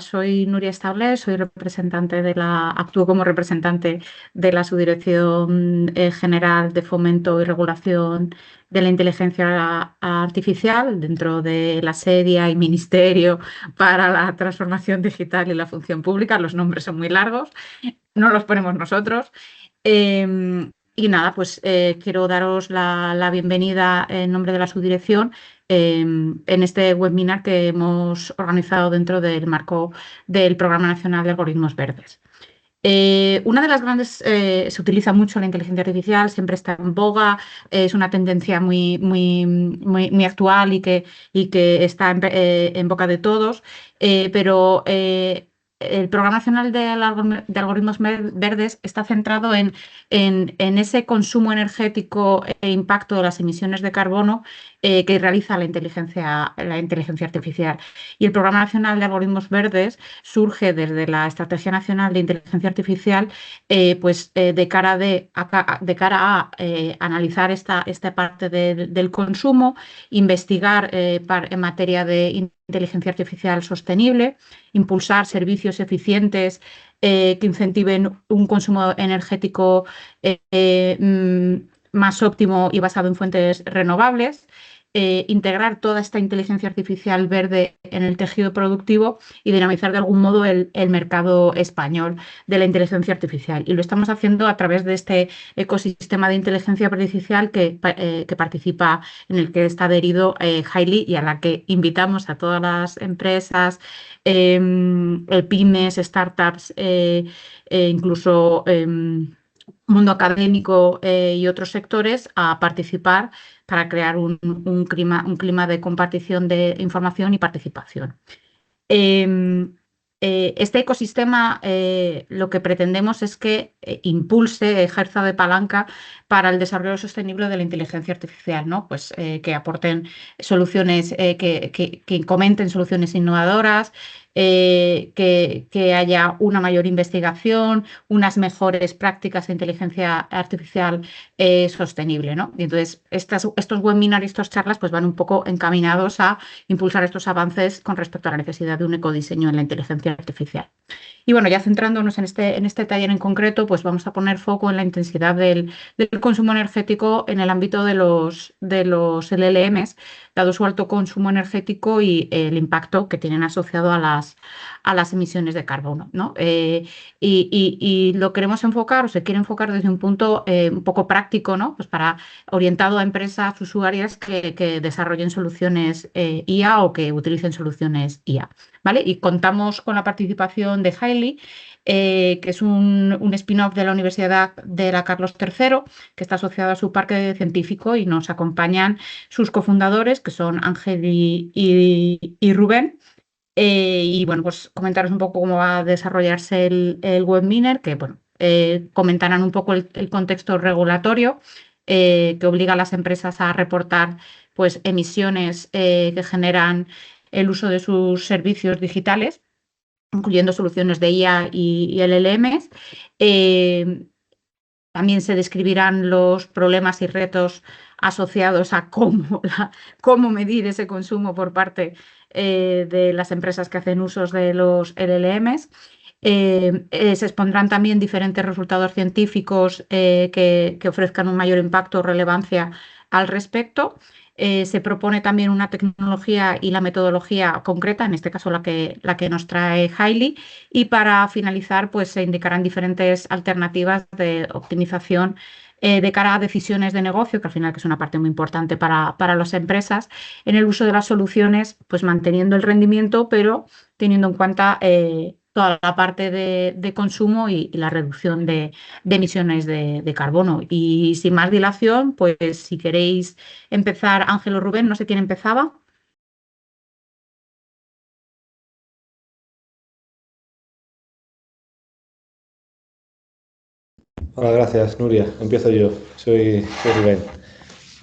Soy Nuria Estable, actúo como representante de la Subdirección General de Fomento y Regulación de la Inteligencia Artificial dentro de la SEDIA y Ministerio para la Transformación Digital y la Función Pública. Los nombres son muy largos, no los ponemos nosotros. Y nada, pues quiero daros la bienvenida en nombre de la subdirección en este webinar que hemos organizado dentro del marco del Programa Nacional de Algoritmos Verdes. Una de las grandes, se utiliza mucho la inteligencia artificial, siempre está en boga, es una tendencia muy actual y que está en boca de todos, pero el Programa Nacional de Algoritmos Verdes está centrado en ese consumo energético e impacto de las emisiones de carbono que realiza la inteligencia artificial. Y el Programa Nacional de Algoritmos Verdes surge desde la Estrategia Nacional de Inteligencia Artificial, de cara a analizar esta parte del consumo, investigar en materia de inteligencia artificial sostenible, impulsar servicios eficientes que incentiven un consumo energético más óptimo y basado en fuentes renovables. Integrar toda esta inteligencia artificial verde en el tejido productivo y dinamizar de algún modo el mercado español de la inteligencia artificial. Y lo estamos haciendo a través de este ecosistema de inteligencia artificial que participa, en el que está adherido Hailey, y a la que invitamos a todas las empresas, pymes, startups, incluso mundo académico y otros sectores a participar para crear un clima de compartición de información y participación. Este ecosistema, lo que pretendemos es que ejerza de palanca para el desarrollo sostenible de la inteligencia artificial, ¿no? Pues que aporten soluciones, que comenten soluciones innovadoras, que haya una mayor investigación, unas mejores prácticas de inteligencia artificial sostenible, ¿no? Y entonces, estos webinars y estas charlas pues, van un poco encaminados a impulsar estos avances con respecto a la necesidad de un ecodiseño en la inteligencia artificial. Y bueno, ya centrándonos en este taller en concreto, pues vamos a poner foco en la intensidad del consumo energético en el ámbito de los LLMs, dado su alto consumo energético y el impacto que tienen asociado a las emisiones de carbono, ¿no? Y lo queremos enfocar, o se quiere enfocar desde un punto un poco práctico, ¿no? Pues orientado a empresas usuarias que desarrollen soluciones IA o que utilicen soluciones IA. ¿Vale? Y contamos con la participación de Hailey, que es un spin-off de la Universidad de la Carlos III, que está asociado a su parque científico, y nos acompañan sus cofundadores, que son Ángel y Rubén. Y bueno, pues comentaros un poco cómo va a desarrollarse el webinar, que bueno, comentarán un poco el contexto regulatorio que obliga a las empresas a reportar pues, emisiones que generan el uso de sus servicios digitales, incluyendo soluciones de IA y LLMs. También se describirán los problemas y retos asociados a cómo medir ese consumo por parte de las empresas que hacen usos de los LLMs. Se expondrán también diferentes resultados científicos que ofrezcan un mayor impacto o relevancia al respecto. Se propone también una tecnología y la metodología concreta, en este caso la que nos trae Hailey, y para finalizar pues se indicarán diferentes alternativas de optimización de cara a decisiones de negocio, que al final que es una parte muy importante para las empresas, en el uso de las soluciones, pues manteniendo el rendimiento, pero teniendo en cuenta toda la parte de consumo y la reducción de emisiones de carbono. Y sin más dilación, pues si queréis empezar, Ángel o Rubén, no sé quién empezaba. Hola, gracias, Nuria. Empiezo yo. Soy Rubén.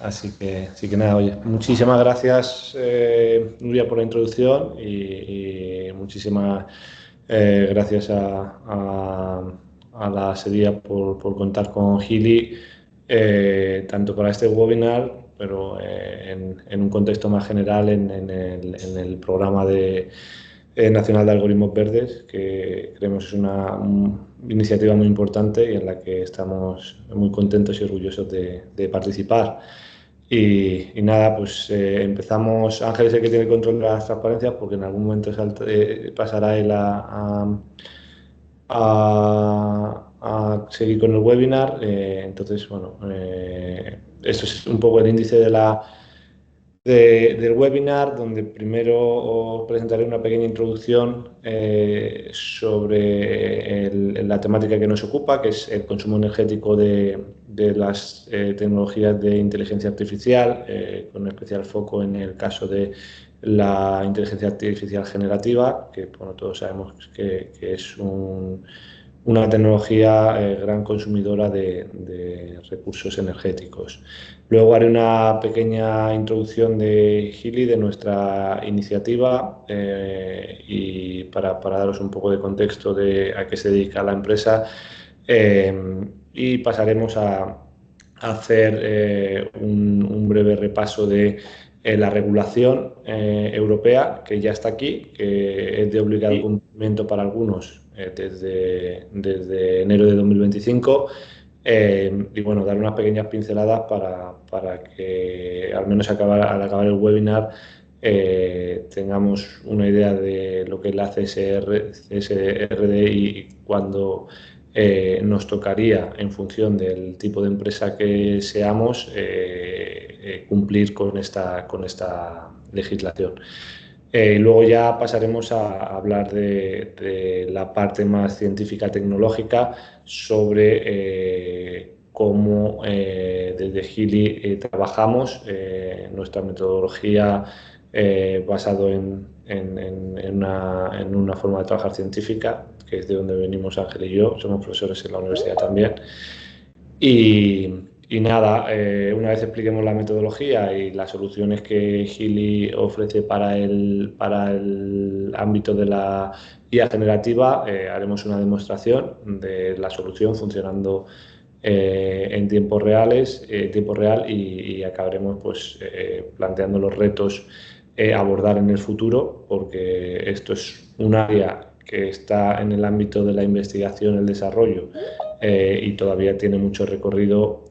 Así que nada, oye, muchísimas gracias, Nuria, por la introducción y muchísimas gracias a la SEDIA por contar con Gili, tanto para este webinar, pero en un contexto más general en el programa nacional de algoritmos verdes, que creemos es una iniciativa muy importante y en la que estamos muy contentos y orgullosos de participar. Y nada, pues empezamos. Ángel es el que tiene el control de las transparencias porque en algún momento pasará él a seguir con el webinar. Entonces, bueno, esto es un poco el índice del webinar, donde primero os presentaré una pequeña introducción sobre la temática que nos ocupa, que es el consumo energético de las tecnologías de inteligencia artificial, con especial foco en el caso de la inteligencia artificial generativa, que bueno, todos sabemos que es una tecnología gran consumidora de recursos energéticos. Luego haré una pequeña introducción de Gili, de nuestra iniciativa, y para daros un poco de contexto de a qué se dedica la empresa, y pasaremos a hacer un breve repaso de la regulación europea, que ya está aquí, que es de obligado cumplimiento para algunos desde enero de 2025. Y bueno, dar unas pequeñas pinceladas para que al menos al acabar el webinar tengamos una idea de lo que es la CSRD y cuándo nos tocaría, en función del tipo de empresa que seamos, cumplir con esta legislación. Y luego ya pasaremos a hablar de la parte más científica tecnológica sobre cómo desde Gili trabajamos, nuestra metodología basado en una forma de trabajar científica, que es de donde venimos Ángel y yo, somos profesores en la universidad también. Y nada, una vez expliquemos la metodología y las soluciones que Gili ofrece para el ámbito de la IA generativa, haremos una demostración de la solución funcionando en tiempo real y acabaremos pues, planteando los retos a abordar en el futuro, porque esto es un área que está en el ámbito de la investigación y el desarrollo, y todavía tiene mucho recorrido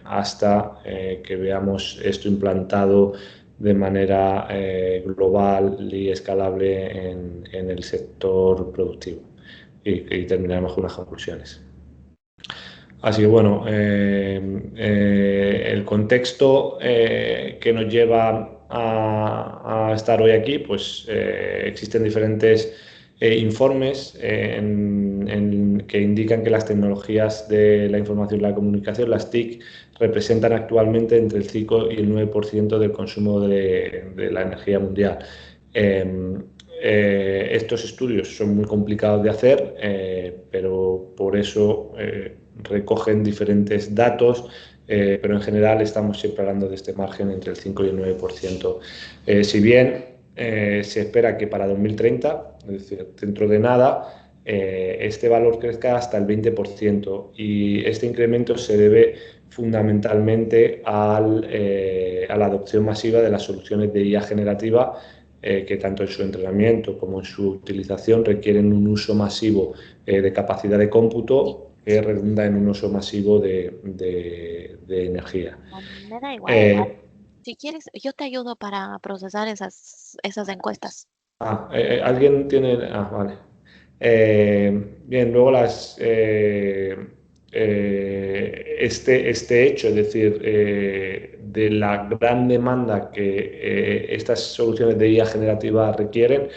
hasta que veamos esto implantado de manera global y escalable en el sector productivo, y terminaremos con unas conclusiones. Así que bueno, el contexto que nos lleva a estar hoy aquí, pues existen diferentes informes que indican que las tecnologías de la información y la comunicación, las TIC, representan actualmente entre el 5 y el 9% del consumo de la energía mundial. Estos estudios son muy complicados de hacer, pero por eso recogen diferentes datos, pero en general estamos siempre hablando de este margen entre el 5 y el 9%. Si bien se espera que para 2030, es decir, dentro de nada, este valor crezca hasta el 20%, y este incremento se debe fundamentalmente a la adopción masiva de las soluciones de IA generativa, que tanto en su entrenamiento como en su utilización requieren un uso masivo de capacidad de cómputo, que redunda en un uso masivo de energía. Me da igual. Si quieres, yo te ayudo para procesar esas encuestas. ¿Alguien tiene...? Vale. Bien, luego este hecho, es decir, de la gran demanda que estas soluciones de IA generativa requieren,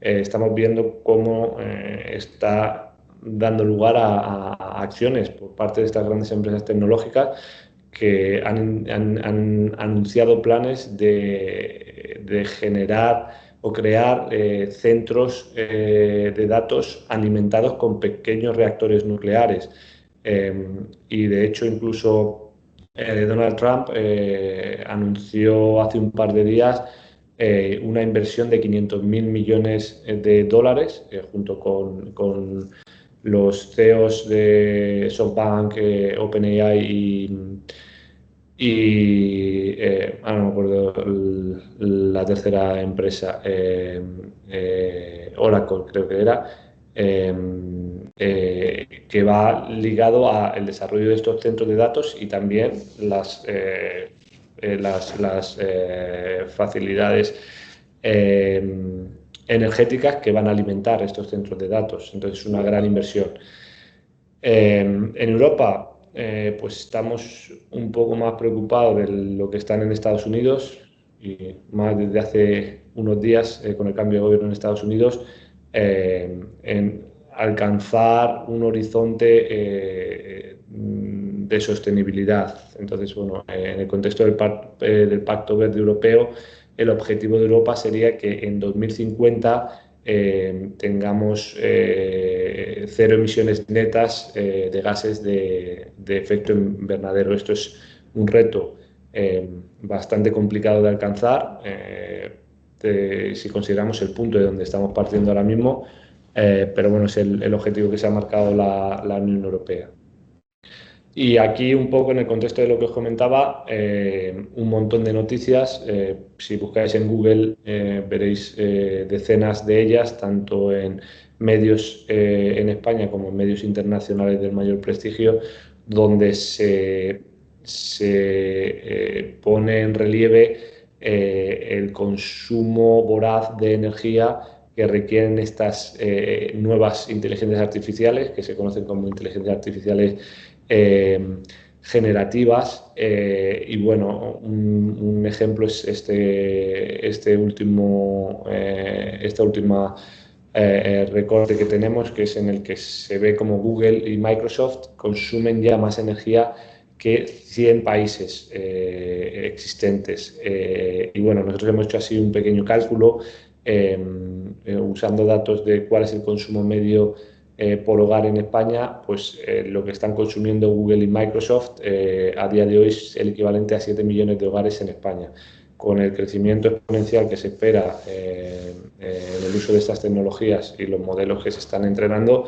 estamos viendo cómo está dando lugar a acciones por parte de estas grandes empresas tecnológicas que han anunciado planes de generar o crear centros de datos alimentados con pequeños reactores nucleares. Y de hecho, incluso Donald Trump anunció hace un par de días una inversión de 500.000 millones de dólares, junto con los CEOs de SoftBank, OpenAI y ahora no me acuerdo la tercera empresa, Oracle creo que era, que va ligado al desarrollo de estos centros de datos y también las facilidades energéticas que van a alimentar estos centros de datos. Entonces es una gran inversión. En Europa, pues estamos un poco más preocupados de lo que están en Estados Unidos y más desde hace unos días con el cambio de gobierno en Estados Unidos en alcanzar un horizonte de sostenibilidad. Entonces, bueno, en el contexto del Pacto Verde Europeo, el objetivo de Europa sería que en 2050 tengamos cero emisiones netas de gases de efecto invernadero. Esto es un reto bastante complicado de alcanzar si consideramos el punto de donde estamos partiendo ahora mismo, pero bueno, es el objetivo que se ha marcado la Unión Europea. Y aquí un poco en el contexto de lo que os comentaba, un montón de noticias. Si buscáis en Google veréis decenas de ellas, tanto en medios en España como en medios internacionales del mayor prestigio, donde se pone en relieve el consumo voraz de energía que requieren estas nuevas inteligencias artificiales, que se conocen como inteligencias artificiales generativas y bueno, un ejemplo es esta última recorte que tenemos, que es en el que se ve como Google y Microsoft consumen ya más energía que 100 países existentes. Y bueno, nosotros hemos hecho así un pequeño cálculo usando datos de cuál es el consumo medio por hogar en España. Pues lo que están consumiendo Google y Microsoft a día de hoy es el equivalente a 7 millones de hogares en España. Con el crecimiento exponencial que se espera en el uso de estas tecnologías y los modelos que se están entrenando,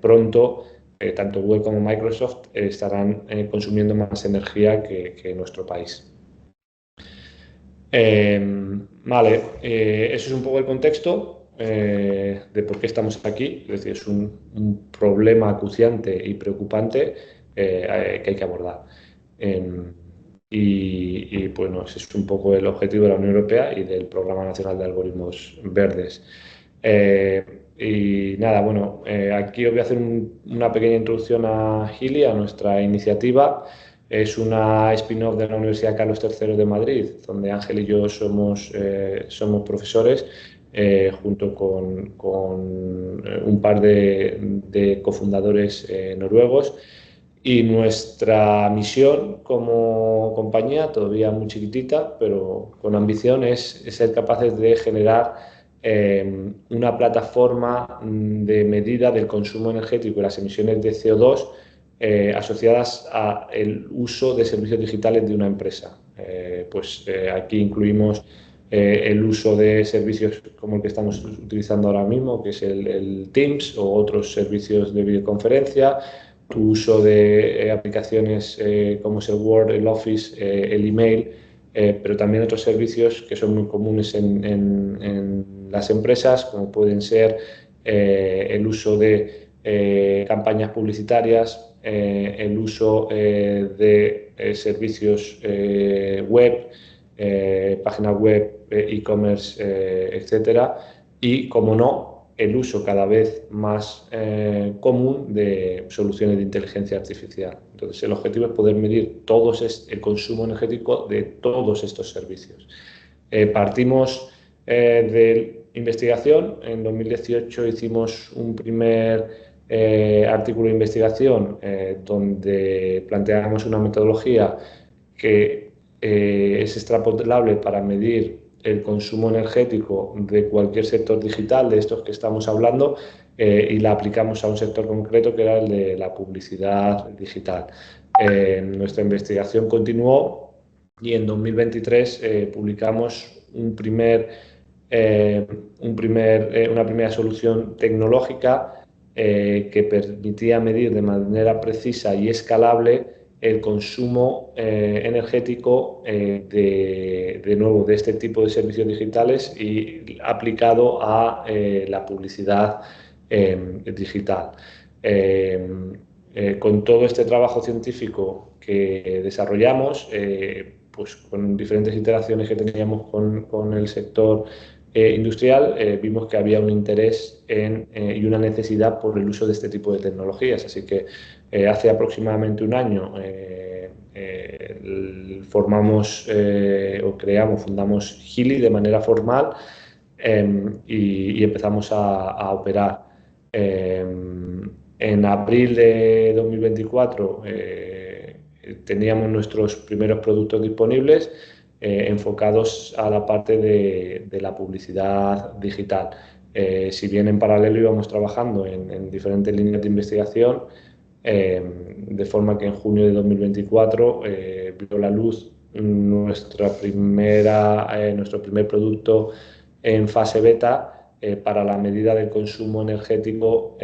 pronto tanto Google como Microsoft estarán consumiendo más energía que nuestro país. Vale, eso es un poco el contexto de por qué estamos aquí. Es decir, es un problema acuciante y preocupante que hay que abordar. Y bueno, ese es un poco el objetivo de la Unión Europea y del Programa Nacional de Algoritmos Verdes. Y nada, bueno, aquí os voy a hacer una pequeña introducción a Gili, a nuestra iniciativa. Es una spin-off de la Universidad Carlos III de Madrid, donde Ángel y yo somos profesores, junto con un par de cofundadores noruegos. Y nuestra misión como compañía, todavía muy chiquitita, pero con ambición, es ser capaces de generar una plataforma de medida del consumo energético y las emisiones de CO2 asociadas al uso de servicios digitales de una empresa. Aquí incluimos el uso de servicios como el que estamos utilizando ahora mismo, que es el Teams, o otros servicios de videoconferencia, tu uso de aplicaciones como es el Word, el Office, el email, pero también otros servicios que son muy comunes en las empresas, como pueden ser el uso de campañas publicitarias, el uso de servicios web, páginas web, e-commerce, etcétera, y, como no, el uso cada vez más común de soluciones de inteligencia artificial. Entonces, el objetivo es poder medir el consumo energético de todos estos servicios. Partimos de investigación. En 2018 hicimos un primer artículo de investigación donde planteamos una metodología que es extrapolable para medir el consumo energético de cualquier sector digital de estos que estamos hablando, y la aplicamos a un sector concreto, que era el de la publicidad digital. Nuestra investigación continuó y en 2023 publicamos una primera solución tecnológica que permitía medir de manera precisa y escalable el consumo energético de nuevo de este tipo de servicios digitales y aplicado a la publicidad digital. Con todo este trabajo científico que desarrollamos, pues con diferentes iteraciones que teníamos con el sector industrial, vimos que había un interés y una necesidad por el uso de este tipo de tecnologías. Así que hace aproximadamente un año fundamos Gili de manera formal y empezamos a operar. En abril de 2024 teníamos nuestros primeros productos disponibles enfocados a la parte de la publicidad digital. Si bien en paralelo íbamos trabajando en diferentes líneas de investigación, de forma que en junio de 2024 vio la luz nuestro primer producto en fase beta para la medida del consumo energético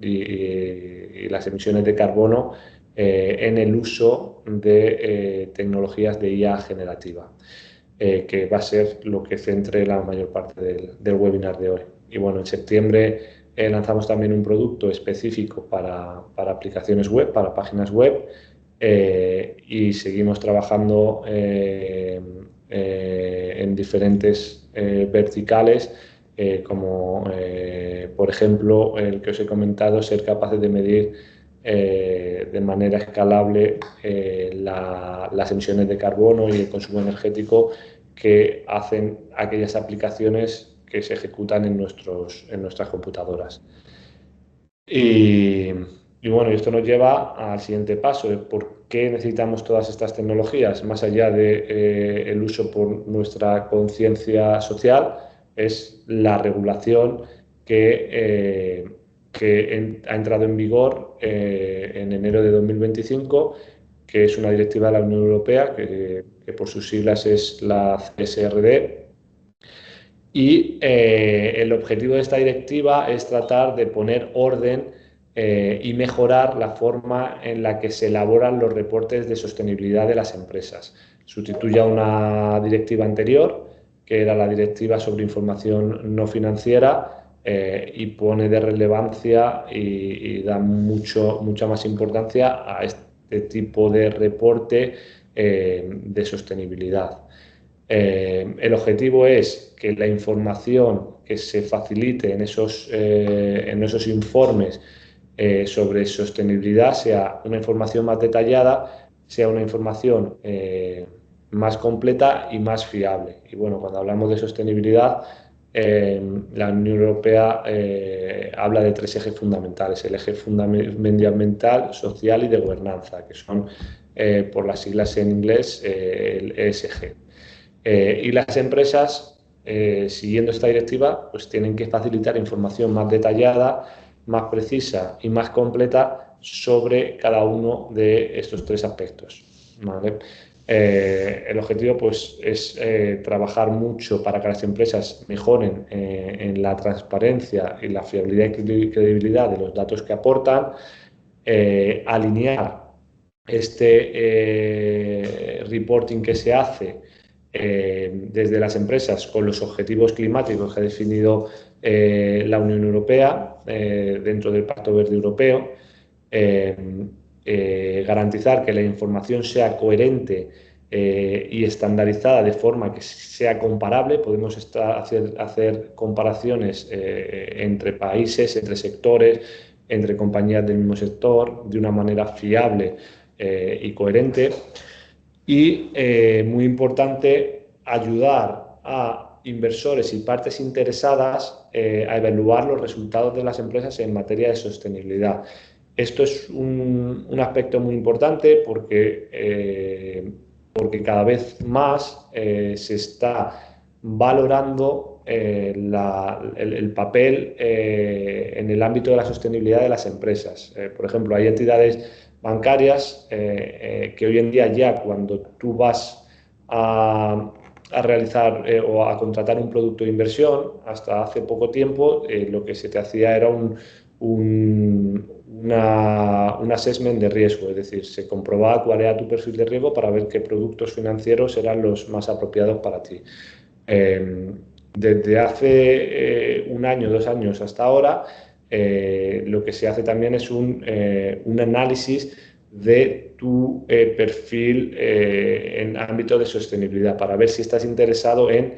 y las emisiones de carbono en el uso de tecnologías de IA generativa, que va a ser lo que centre la mayor parte del webinar de hoy. Y bueno, en septiembre lanzamos también un producto específico para aplicaciones web, para páginas web, y seguimos trabajando en diferentes verticales, como por ejemplo el que os he comentado, ser capaces de medir de manera escalable las emisiones de carbono y el consumo energético que hacen aquellas aplicaciones que se ejecutan en nuestras computadoras. Y bueno, esto nos lleva al siguiente paso, de por qué necesitamos todas estas tecnologías, más allá del uso por nuestra conciencia social, es la regulación que ha entrado en vigor en enero de 2025, que es una directiva de la Unión Europea, que por sus siglas es la CSRD. Y el objetivo de esta directiva es tratar de poner orden y mejorar la forma en la que se elaboran los reportes de sostenibilidad de las empresas. Sustituye a una directiva anterior, que era la Directiva sobre Información No Financiera, y pone de relevancia y da mucha más importancia a este tipo de reporte de sostenibilidad. El objetivo es que la información que se facilite en esos informes sobre sostenibilidad sea una información más detallada, sea una información más completa y más fiable. Y bueno, cuando hablamos de sostenibilidad, la Unión Europea habla de 3 ejes fundamentales: el eje medioambiental, social y de gobernanza, que son, por las siglas en inglés, el ESG. Y las empresas, siguiendo esta directiva, pues tienen que facilitar información más detallada, más precisa y más completa sobre cada uno de estos 3 aspectos, ¿vale? El objetivo pues, es trabajar mucho para que las empresas mejoren en la transparencia y la fiabilidad y credibilidad de los datos que aportan, alinear este reporting que se hace desde las empresas con los objetivos climáticos que ha definido la Unión Europea dentro del Pacto Verde Europeo, garantizar que la información sea coherente y estandarizada de forma que sea comparable. Podemos hacer comparaciones entre países, entre sectores, entre compañías del mismo sector, de una manera fiable y coherente. Y, muy importante, ayudar a inversores y partes interesadas a evaluar los resultados de las empresas en materia de sostenibilidad. Esto es un aspecto muy importante porque cada vez más se está valorando el papel en el ámbito de la sostenibilidad de las empresas. Por ejemplo, hay entidades bancarias que hoy en día, ya cuando tú vas a realizar o a contratar un producto de inversión, hasta hace poco tiempo lo que se te hacía era un assessment de riesgo, es decir, se comprobaba cuál era tu perfil de riesgo para ver qué productos financieros eran los más apropiados para ti. Desde hace 1 año, 2 años hasta ahora, lo que se hace también es un análisis de tu perfil en ámbito de sostenibilidad para ver si estás interesado en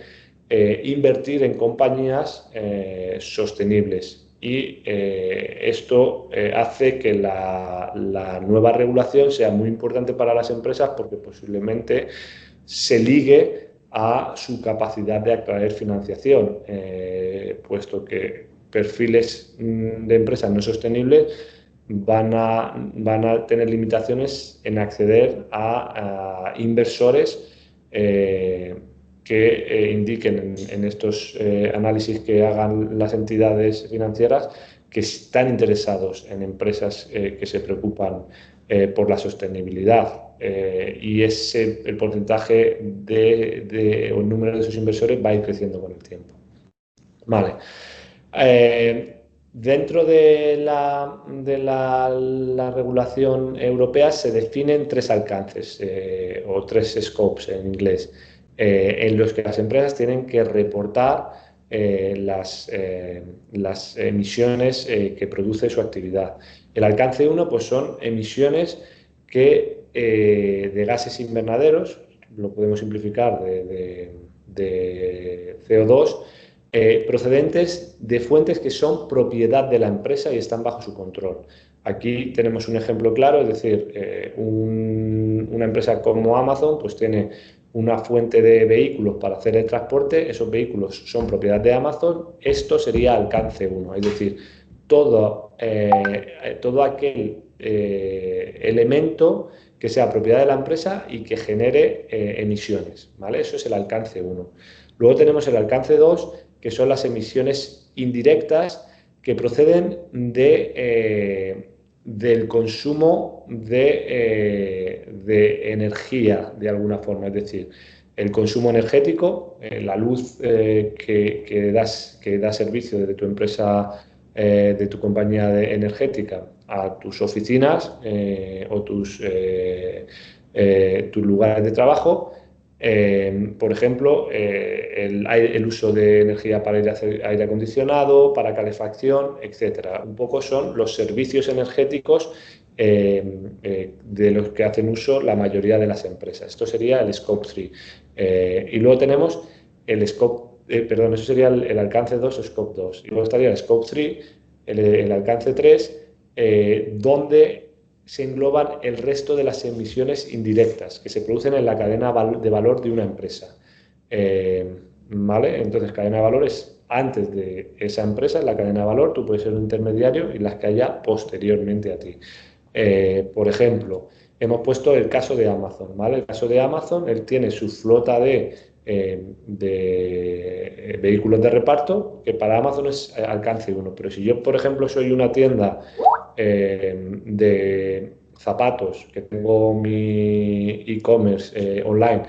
invertir en compañías sostenibles. Y esto hace que la nueva regulación sea muy importante para las empresas porque posiblemente se ligue a su capacidad de atraer financiación, puesto que perfiles de empresas no sostenibles van a tener limitaciones en acceder a inversores que indiquen en estos análisis que hagan las entidades financieras que están interesados en empresas que se preocupan por la sostenibilidad. Y el porcentaje o el número de esos inversores va a ir creciendo con el tiempo. Vale. Dentro de la regulación europea se definen 3 alcances o 3 scopes en inglés, en los que las empresas tienen que reportar las emisiones que produce su actividad. El alcance 1 pues son emisiones de gases invernaderos, lo podemos simplificar de CO2, procedentes de fuentes que son propiedad de la empresa y están bajo su control. Aquí tenemos un ejemplo claro, es decir, una empresa como Amazon pues tiene una fuente de vehículos para hacer el transporte, esos vehículos son propiedad de Amazon, esto sería alcance 1, es decir, todo aquel elemento que sea propiedad de la empresa y que genere emisiones, ¿vale? Eso es el alcance 1. Luego tenemos el alcance 2, que son las emisiones indirectas que proceden del consumo de energía, de alguna forma, es decir, el consumo energético, la luz que da servicio desde tu empresa, de tu compañía energética a tus oficinas o tus lugares de trabajo. Por ejemplo, el uso de energía para aire acondicionado, para calefacción, etcétera. Un poco son los servicios energéticos de los que hacen uso la mayoría de las empresas. Esto sería el Scope 3. Y luego tenemos el Scope, perdón, eso sería el alcance 2 o Scope 2. Y luego estaría el Scope 3, el alcance 3, donde se engloban el resto de las emisiones indirectas que se producen en la cadena de valor de una empresa. ¿Vale? Entonces, cadena de valor es antes de esa empresa, en la cadena de valor, tú puedes ser un intermediario y las que haya posteriormente a ti. Por ejemplo, hemos puesto el caso de Amazon, ¿vale? El caso de Amazon, él tiene su flota de vehículos de reparto, que para Amazon es alcance 1, pero si yo, por ejemplo, soy una tienda de zapatos, que tengo mi e-commerce online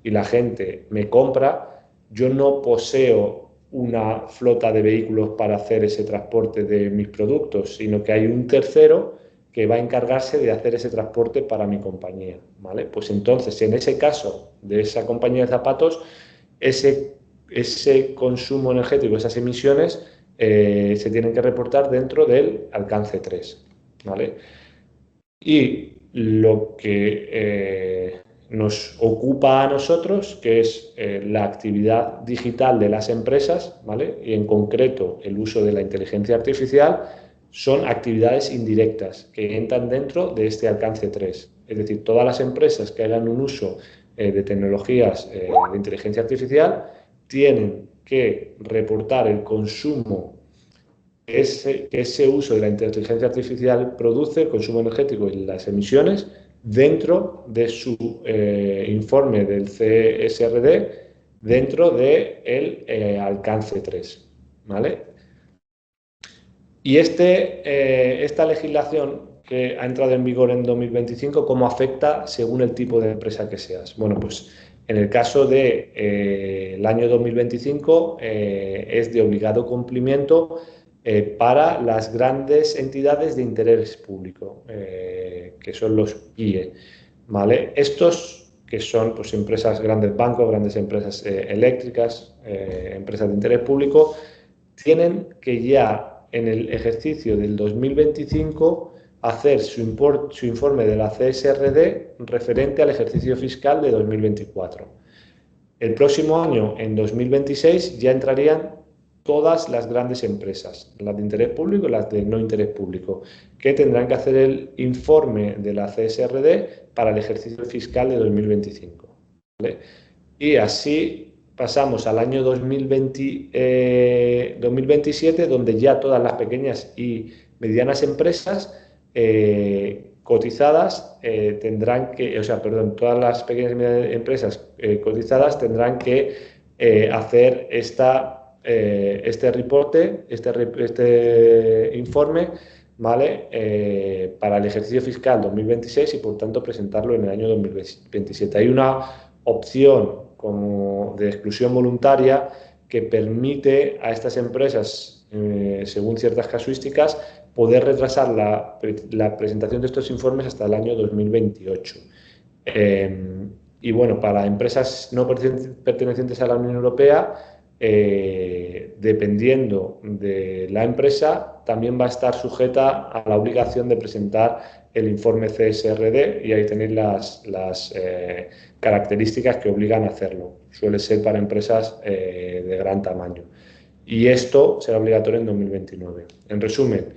y la gente me compra, yo no poseo una flota de vehículos para hacer ese transporte de mis productos, sino que hay un tercero que va a encargarse de hacer ese transporte para mi compañía, ¿vale? Pues entonces, en ese caso de esa compañía de zapatos, ese consumo energético, esas emisiones, se tienen que reportar dentro del alcance 3, ¿vale? Y lo que nos ocupa a nosotros, que es la actividad digital de las empresas, ¿vale? Y en concreto el uso de la inteligencia artificial, son actividades indirectas que entran dentro de este alcance 3. Es decir, todas las empresas que hagan un uso de tecnologías de inteligencia artificial tienen que reportar el consumo que ese uso de la inteligencia artificial produce, el consumo energético y las emisiones, dentro de su informe del CSRD, dentro del alcance 3, ¿vale? Y esta legislación que ha entrado en vigor en 2025, ¿cómo afecta según el tipo de empresa que seas? Bueno, pues en el caso del año 2025 es de obligado cumplimiento para las grandes entidades de interés público, que son los PIE, ¿vale? Estos que son pues, empresas, grandes bancos, grandes empresas eléctricas, empresas de interés público, tienen que ya en el ejercicio del 2025 hacer su informe de la CSRD referente al ejercicio fiscal de 2024. El próximo año, en 2026, ya entrarían todas las grandes empresas, las de interés público y las de no interés público, que tendrán que hacer el informe de la CSRD para el ejercicio fiscal de 2025. ¿Vale? Y así pasamos al año 2027, donde ya todas las pequeñas y medianas empresas cotizadas tendrán que, todas las pequeñas y medianas empresas cotizadas tendrán que hacer este reporte, este informe, ¿vale? Para el ejercicio fiscal 2026 y por tanto presentarlo en el año 2027. Hay una opción como de exclusión voluntaria que permite a estas empresas, según ciertas casuísticas, poder retrasar la presentación de estos informes hasta el año 2028. Y bueno, para empresas no pertenecientes a la Unión Europea, dependiendo de la empresa, también va a estar sujeta a la obligación de presentar el informe CSRD y ahí tenéis las características que obligan a hacerlo. Suele ser para empresas de gran tamaño. Y esto será obligatorio en 2029. En resumen,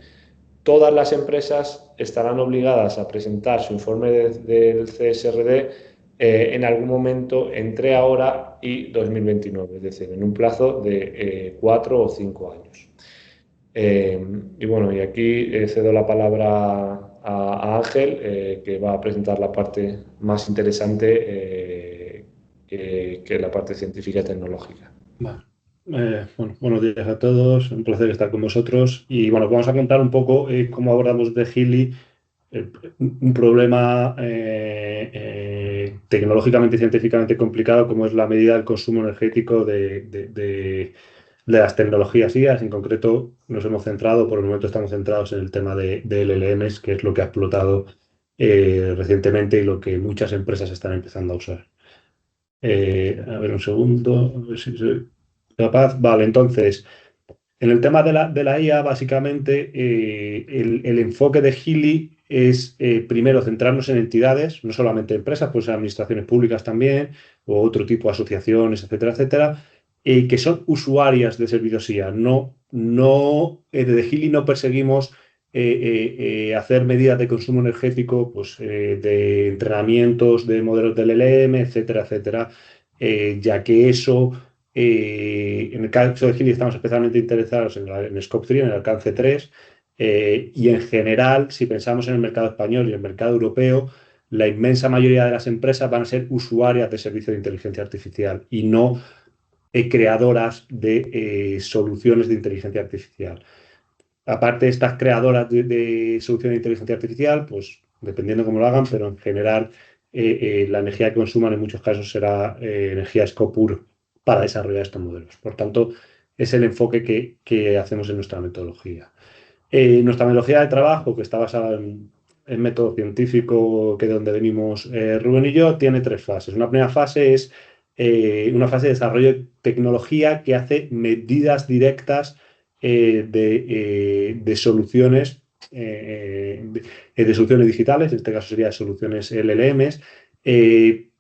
todas las empresas estarán obligadas a presentar su informe del CSRD en algún momento entre ahora y 2029, es decir, en un plazo de 4 o 5 años. Y bueno, y aquí cedo la palabra a Ángel, que va a presentar la parte más interesante, que es la parte científica y tecnológica. Vale. Buenos días a todos, un placer estar con vosotros. Y bueno, vamos a contar un poco cómo abordamos de Gili un problema tecnológicamente y científicamente complicado como es la medida del consumo energético de las tecnologías IaaS. En concreto nos hemos centrado, por el momento estamos centrados en el tema de LLMs, que es lo que ha explotado recientemente y lo que muchas empresas están empezando a usar. A ver un segundo, a ver si soy capaz. Vale, entonces, en el tema de la IA, básicamente, el enfoque de Gili es primero centrarnos en entidades, no solamente empresas, pues administraciones públicas también, o otro tipo de asociaciones, etcétera, etcétera, que son usuarias de servicios IA. Desde Gili no perseguimos hacer medidas de consumo energético, pues, de entrenamientos de modelos del LLM, etcétera, etcétera, ya que eso, en el caso de Gili estamos especialmente interesados en Scope 3, en el alcance 3, y en general, si pensamos en el mercado español y el mercado europeo, la inmensa mayoría de las empresas van a ser usuarias de servicios de inteligencia artificial y no creadoras de soluciones de inteligencia artificial. Aparte de estas creadoras de soluciones de inteligencia artificial, pues dependiendo cómo lo hagan, pero en general la energía que consuman en muchos casos será energía Scope para desarrollar estos modelos. Por tanto, es el enfoque que hacemos en nuestra metodología. Nuestra metodología de trabajo, que está basada en método científico, que de donde venimos Rubén y yo, tiene 3 fases. Una primera fase es una fase de desarrollo de tecnología que hace medidas directas de soluciones digitales, en este caso sería de soluciones LLMs,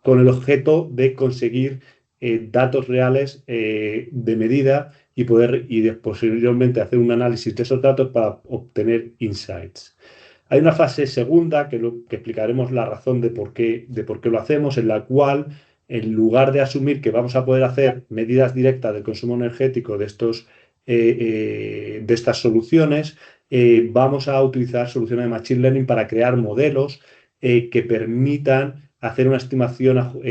con el objeto de conseguir datos reales de medida y posteriormente hacer un análisis de esos datos para obtener insights. Hay una fase segunda que explicaremos la razón de por qué lo hacemos, en la cual, en lugar de asumir que vamos a poder hacer medidas directas del consumo energético de estas soluciones, vamos a utilizar soluciones de Machine Learning para crear modelos que permitan hacer una estimación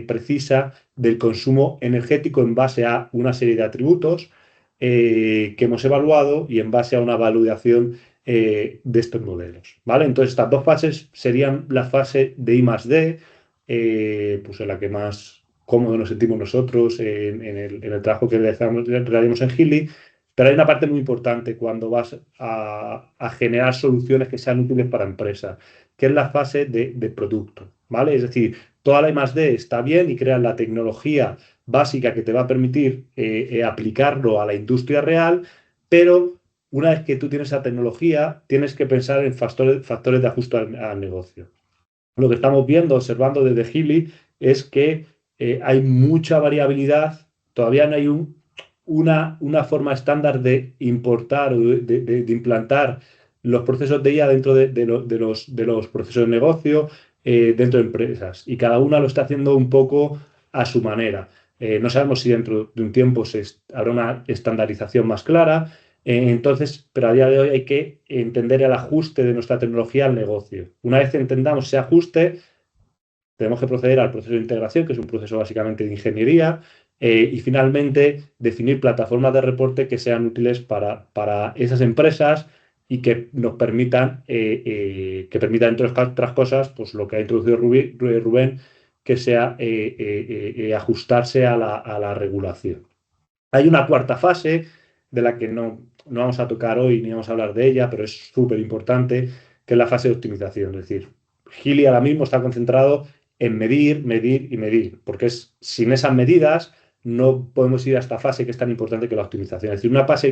precisa del consumo energético en base a una serie de atributos que hemos evaluado y en base a una validación de estos modelos, ¿vale? Entonces, estas 2 fases serían la fase de I+D, pues en la que más cómodo nos sentimos nosotros en el trabajo que realizamos en Gili, Pero hay una parte muy importante cuando vas a generar soluciones que sean útiles para empresas, que es la fase de producto, ¿vale? Es decir, toda la I+D está bien y creas la tecnología básica que te va a permitir aplicarlo a la industria real, pero una vez que tú tienes esa tecnología, tienes que pensar en factores de ajuste al negocio. Lo que estamos viendo, observando desde Geely, es que hay mucha variabilidad, todavía no hay una forma estándar de importar o de implantar los procesos de IA dentro de los procesos de negocio, dentro de empresas. Y cada una lo está haciendo un poco a su manera. No sabemos si dentro de un tiempo habrá una estandarización más clara. Entonces, pero a día de hoy hay que entender el ajuste de nuestra tecnología al negocio. Una vez entendamos ese ajuste, tenemos que proceder al proceso de integración, que es un proceso básicamente de ingeniería, y finalmente definir plataformas de reporte que sean útiles para esas empresas y que nos permitan, entre otras cosas, pues lo que ha introducido Rubén, que sea ajustarse a la regulación. Hay una cuarta fase de la que no vamos a tocar hoy ni vamos a hablar de ella, pero es súper importante, que es la fase de optimización. Es decir, Geely ahora mismo está concentrado en medir, medir y medir, porque sin esas medidas no podemos ir a esta fase que es tan importante que la optimización. Es decir,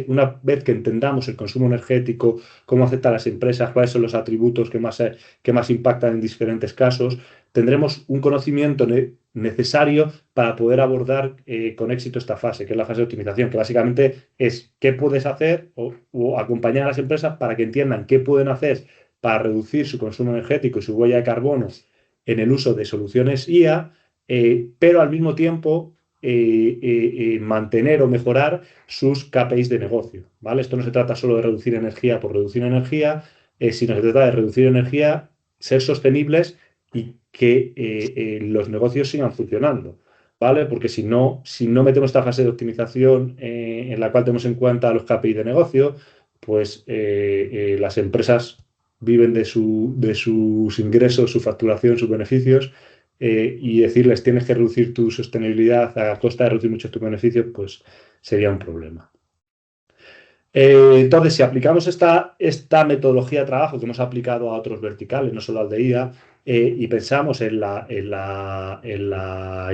una vez que entendamos el consumo energético, cómo afecta a las empresas, cuáles son los atributos que más impactan en diferentes casos, tendremos un conocimiento necesario para poder abordar con éxito esta fase, que es la fase de optimización, que básicamente es qué puedes hacer o acompañar a las empresas para que entiendan qué pueden hacer para reducir su consumo energético y su huella de carbono en el uso de soluciones IA, pero al mismo tiempo mantener o mejorar sus KPIs de negocio, ¿vale? Esto no se trata solo de reducir energía por reducir energía, sino se trata de reducir energía, ser sostenibles y que los negocios sigan funcionando, ¿vale? Porque si no metemos esta fase de optimización en la cual tenemos en cuenta los KPIs de negocio, pues las empresas viven de sus ingresos, su facturación, sus beneficios, y decirles tienes que reducir tu sostenibilidad a costa de reducir mucho tus beneficios, pues sería un problema. Entonces, si aplicamos esta metodología de trabajo que hemos aplicado a otros verticales, no solo al de IA, y pensamos en la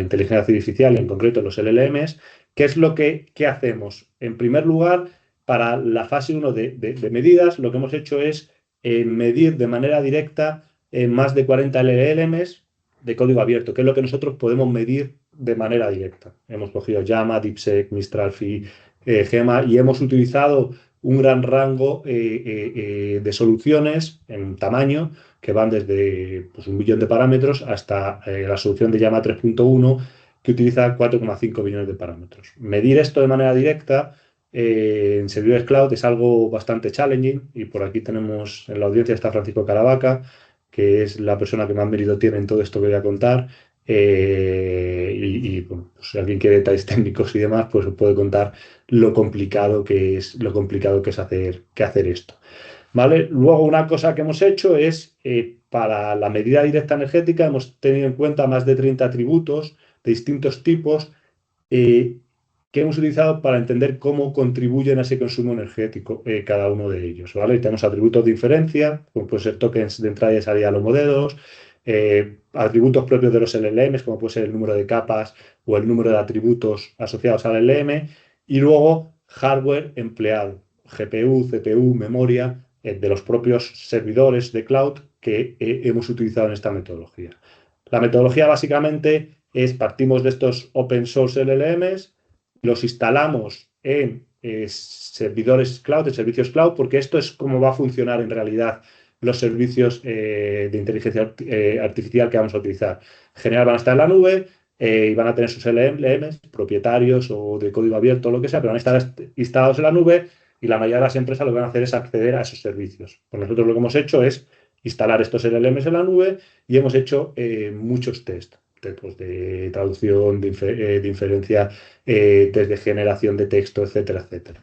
inteligencia artificial y en concreto en los LLMs, ¿qué es lo que hacemos? En primer lugar, para la fase 1 de medidas, lo que hemos hecho es medir de manera directa más de 40 LLMs de código abierto, que es lo que nosotros podemos medir de manera directa. Hemos cogido Llama, DeepSeek, Mistral, Phi, Gema, y hemos utilizado un gran rango de soluciones en tamaño que van desde 1 billón de parámetros hasta la solución de Llama 3.1 que utiliza 4,5 billones de parámetros. Medir esto de manera directa en servidores cloud es algo bastante challenging, y por aquí tenemos en la audiencia está Francisco Caravaca, que es la persona que más mérito tiene en todo esto que voy a contar. Bueno, pues si alguien quiere detalles técnicos y demás, pues os puedo contar lo complicado que es hacer esto, ¿vale? Luego, una cosa que hemos hecho es, para la medida directa energética, hemos tenido en cuenta más de 30 atributos de distintos tipos que hemos utilizado para entender cómo contribuyen a ese consumo energético cada uno de ellos, ¿vale? Y tenemos atributos de inferencia, como pueden ser tokens de entrada y salida a los modelos, atributos propios de los LLMs, como puede ser el número de capas o el número de atributos asociados al LLM, y luego hardware empleado, GPU, CPU, memoria, de los propios servidores de cloud que hemos utilizado en esta metodología. La metodología básicamente partimos de estos open source LLMs, los instalamos en servidores cloud, en servicios cloud, porque esto es cómo va a funcionar en realidad los servicios de inteligencia artificial que vamos a utilizar. En general van a estar en la nube y van a tener sus LLMs propietarios o de código abierto o lo que sea, pero van a estar instalados en la nube, y la mayoría de las empresas lo que van a hacer es acceder a esos servicios. Pues nosotros lo que hemos hecho es instalar estos LLMs en la nube y hemos hecho muchos test de traducción, de inferencia, test de generación de texto, etcétera, etcétera.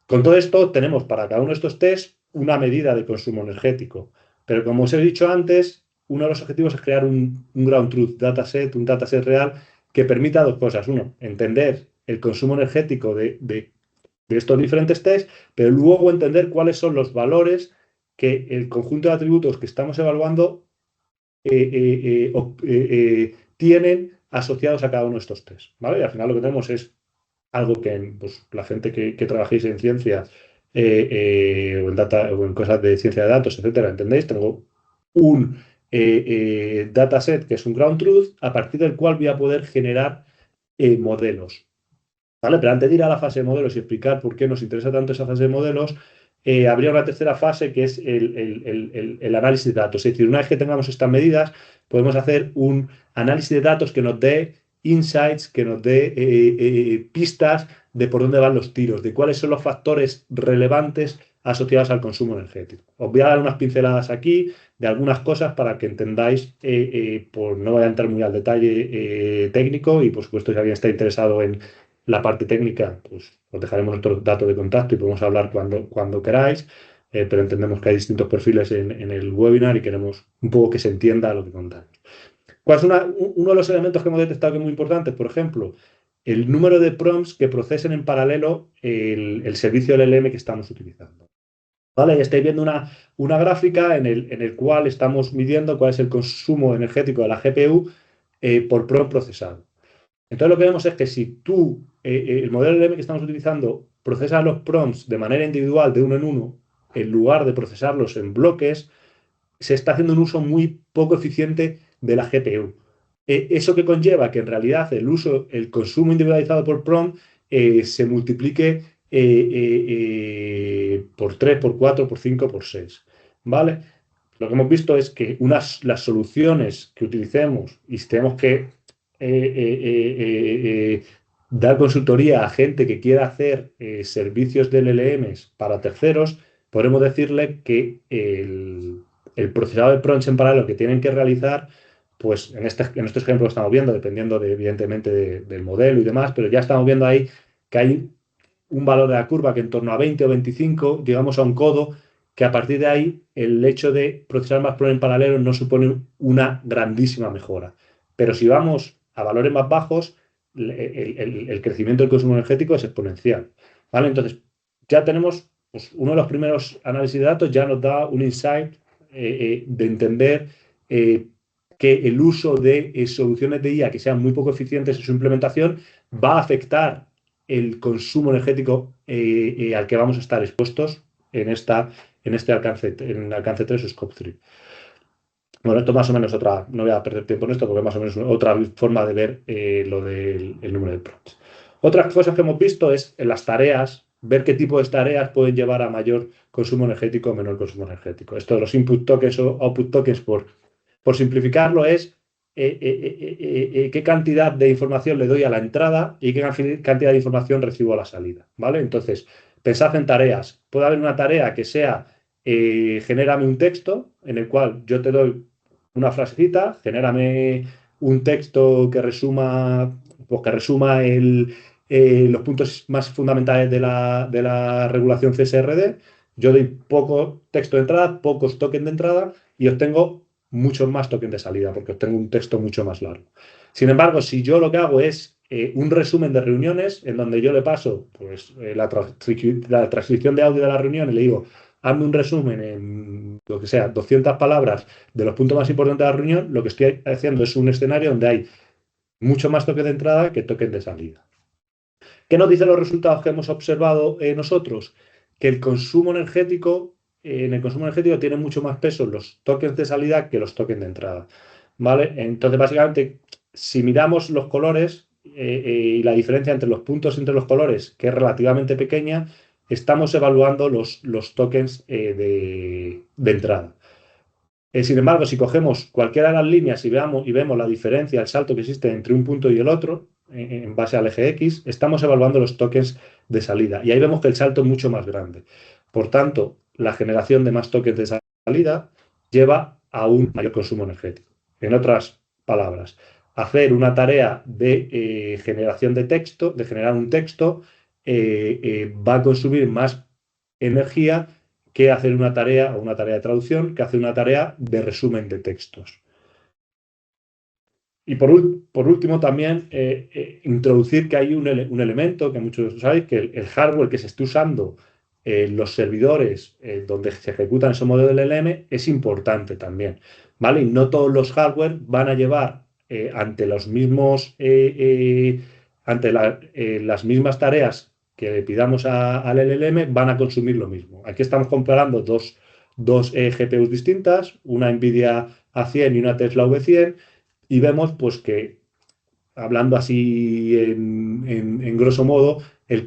Con todo esto tenemos para cada uno de estos tests una medida de consumo energético, pero como os he dicho antes, uno de los objetivos es crear un ground truth dataset, un dataset real que permita dos cosas. Uno, entender el consumo energético de estos diferentes tests, pero luego entender cuáles son los valores que el conjunto de atributos que estamos evaluando tienen asociados a cada uno de estos tests, ¿vale? Y al final lo que tenemos es algo que pues, la gente que trabajéis en ciencia o en data o en cosas de ciencia de datos, etcétera, ¿entendéis? Tengo un dataset que es un ground truth a partir del cual voy a poder generar modelos, ¿vale? Pero antes de ir a la fase de modelos y explicar por qué nos interesa tanto esa fase de modelos, habría una tercera fase que es el análisis de datos. Es decir, una vez que tengamos estas medidas, podemos hacer un análisis de datos que nos dé insights, que nos dé pistas de por dónde van los tiros, de cuáles son los factores relevantes asociados al consumo energético. Os voy a dar unas pinceladas aquí de algunas cosas para que entendáis, pues no voy a entrar muy al detalle técnico y por supuesto si alguien está interesado en la parte técnica, pues os dejaremos nuestros datos de contacto y podemos hablar cuando queráis, pero entendemos que hay distintos perfiles en el webinar y queremos un poco que se entienda lo que contamos. ¿Cuál es uno de los elementos que hemos detectado que es muy importante? Por ejemplo, el número de prompts que procesen en paralelo el servicio LLM que estamos utilizando. ¿Vale? Estáis viendo una gráfica en el cual estamos midiendo cuál es el consumo energético de la GPU por prompt procesado. Entonces lo que vemos es que si tú, el modelo LLM que estamos utilizando, procesa los prompts de manera individual de uno en uno, en lugar de procesarlos en bloques, se está haciendo un uso muy poco eficiente de la GPU. Eso que conlleva que en realidad el consumo individualizado por prompt se multiplique por 3, por 4, por 5, por 6. ¿Vale? Lo que hemos visto es que las soluciones que utilicemos y tenemos que dar consultoría a gente que quiera hacer servicios de LLMs para terceros, podremos decirle que el procesado de prompts en paralelo que tienen que realizar, pues en estos ejemplos que estamos viendo, dependiendo evidentemente del modelo y demás, pero ya estamos viendo ahí que hay un valor de la curva que en torno a 20 o 25 llegamos a un codo que a partir de ahí el hecho de procesar más prompts en paralelo no supone una grandísima mejora. Pero si vamos a valores más bajos, el crecimiento del consumo energético es exponencial, ¿vale? Entonces, ya tenemos pues, uno de los primeros análisis de datos, ya nos da un insight de entender que el uso de soluciones de IA que sean muy poco eficientes en su implementación va a afectar el consumo energético al que vamos a estar expuestos en este alcance 3 o Scope 3. Bueno, esto más o menos no voy a perder tiempo en esto porque más o menos otra forma de ver lo del número de prompts. Otras cosas que hemos visto es en las tareas, ver qué tipo de tareas pueden llevar a mayor consumo energético o menor consumo energético. Esto de los input tokens o output tokens, por simplificarlo, es qué cantidad de información le doy a la entrada y qué cantidad de información recibo a la salida, ¿vale? Entonces, pensad en tareas. Puede haber una tarea que sea genérame un texto en el cual yo te doy una frasecita, genérame un texto que resuma los puntos más fundamentales de la regulación CSRD. Yo doy poco texto de entrada, pocos tokens de entrada y obtengo muchos más tokens de salida porque obtengo un texto mucho más largo. Sin embargo, si yo lo que hago es un resumen de reuniones en donde yo le paso pues, la transcripción de audio de la reunión y le digo, hazme un resumen en lo que sea, 200 palabras de los puntos más importantes de la reunión, lo que estoy haciendo es un escenario donde hay mucho más token de entrada que token de salida. ¿Qué nos dicen los resultados que hemos observado nosotros? Que el consumo energético, en el consumo energético tiene mucho más peso los tokens de salida que los tokens de entrada, ¿vale? Entonces, básicamente, si miramos los colores y la diferencia entre los puntos entre los colores, que es relativamente pequeña, estamos evaluando los tokens de entrada. Sin embargo, si cogemos cualquiera de las líneas y vemos la diferencia, el salto que existe entre un punto y el otro, en base al eje X, estamos evaluando los tokens de salida. Y ahí vemos que el salto es mucho más grande. Por tanto, la generación de más tokens de salida lleva a un mayor consumo energético. En otras palabras, hacer una tarea de generación de texto, de generar un texto, va a consumir más energía que hacer una tarea de traducción, que hacer una tarea de resumen de textos. Y por último también introducir que hay un elemento que muchos sabéis, que el hardware que se esté usando los servidores donde se ejecutan esos modelos de LLM es importante también, ¿vale? Y no todos los hardware van a llevar ante los mismos, ante las mismas tareas que le pidamos al LLM, van a consumir lo mismo. Aquí estamos comparando dos GPUs distintas, una NVIDIA A100 y una Tesla V100, y vemos pues que, hablando así en grosso modo, el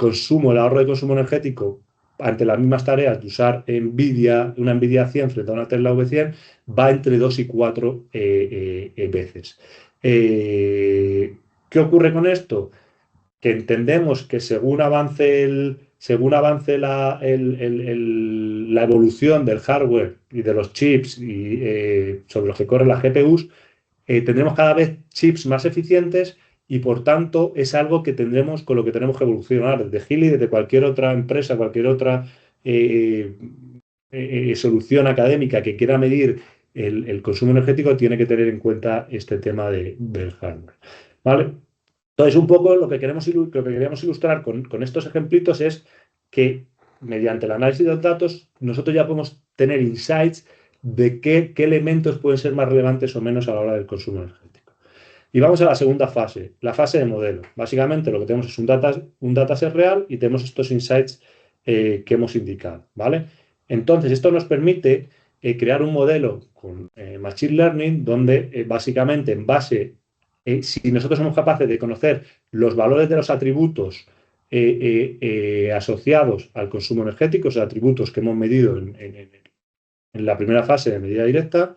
ahorro de consumo energético ante las mismas tareas de usar una NVIDIA 100 frente a una Tesla V100 va entre 2 y 4 veces. ¿Qué ocurre con esto? Que entendemos que según avance la evolución del hardware y de los chips sobre los que corren las GPUs, tendremos cada vez chips más eficientes y por tanto es algo que tendremos con lo que tenemos que evolucionar desde Geely, desde cualquier otra empresa, cualquier otra solución académica que quiera medir el consumo energético tiene que tener en cuenta este tema del hardware. ¿Vale? Entonces, un poco lo que queremos ilustrar con estos ejemplitos es que mediante el análisis de los datos nosotros ya podemos tener insights de qué elementos pueden ser más relevantes o menos a la hora del consumo energético. Y vamos a la segunda fase, la fase de modelo. Básicamente lo que tenemos es un dataset real y tenemos estos insights que hemos indicado, ¿vale? Entonces, esto nos permite crear un modelo con Machine Learning donde básicamente en base, si nosotros somos capaces de conocer los valores de los atributos asociados al consumo energético, esos atributos que hemos medido en la primera fase de medida directa,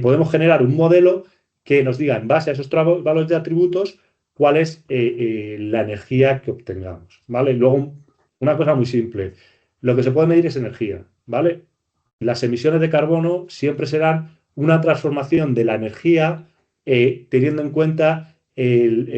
podemos generar un modelo que nos diga, en base a esos valores de atributos, cuál es la energía que obtengamos, ¿vale? Luego, una cosa muy simple, lo que se puede medir es energía, ¿vale? Las emisiones de carbono siempre serán una transformación de la energía teniendo en cuenta el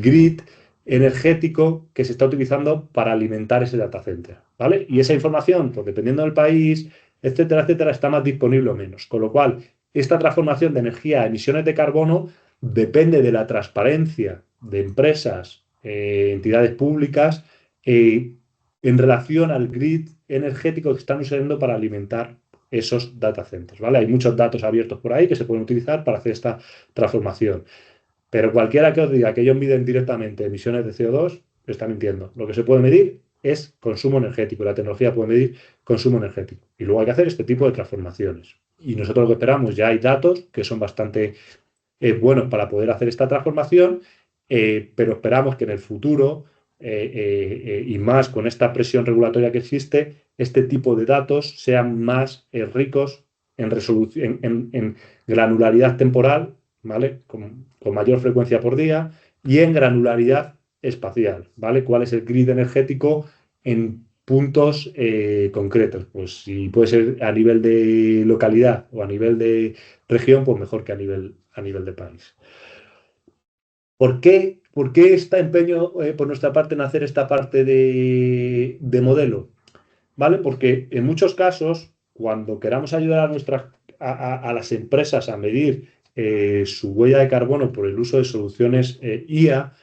grid energético que se está utilizando para alimentar ese data center, ¿vale? Y esa información, pues dependiendo del país, etcétera, etcétera, está más disponible o menos. Con lo cual, esta transformación de energía a emisiones de carbono depende de la transparencia de empresas, entidades públicas, en relación al grid energético que están usando para alimentar esos data centers, ¿vale? Hay muchos datos abiertos por ahí que se pueden utilizar para hacer esta transformación. Pero cualquiera que os diga que ellos miden directamente emisiones de CO2, está mintiendo. Lo que se puede medir es consumo energético. La tecnología puede medir consumo energético. Y luego hay que hacer este tipo de transformaciones. Y nosotros lo que esperamos, ya hay datos que son bastante buenos para poder hacer esta transformación, pero esperamos que en el futuro, y más con esta presión regulatoria que existe, este tipo de datos sean más ricos en resolución, en granularidad temporal, ¿vale? Con mayor frecuencia por día y en granularidad espacial, ¿vale? ¿Cuál es el grid energético en puntos concretos? Pues si puede ser a nivel de localidad o a nivel de región, pues mejor que a nivel de país. ¿Por qué este empeño por nuestra parte en hacer esta parte de modelo? ¿Vale? Porque en muchos casos, cuando queramos ayudar a las empresas a medir su huella de carbono por el uso de soluciones IA,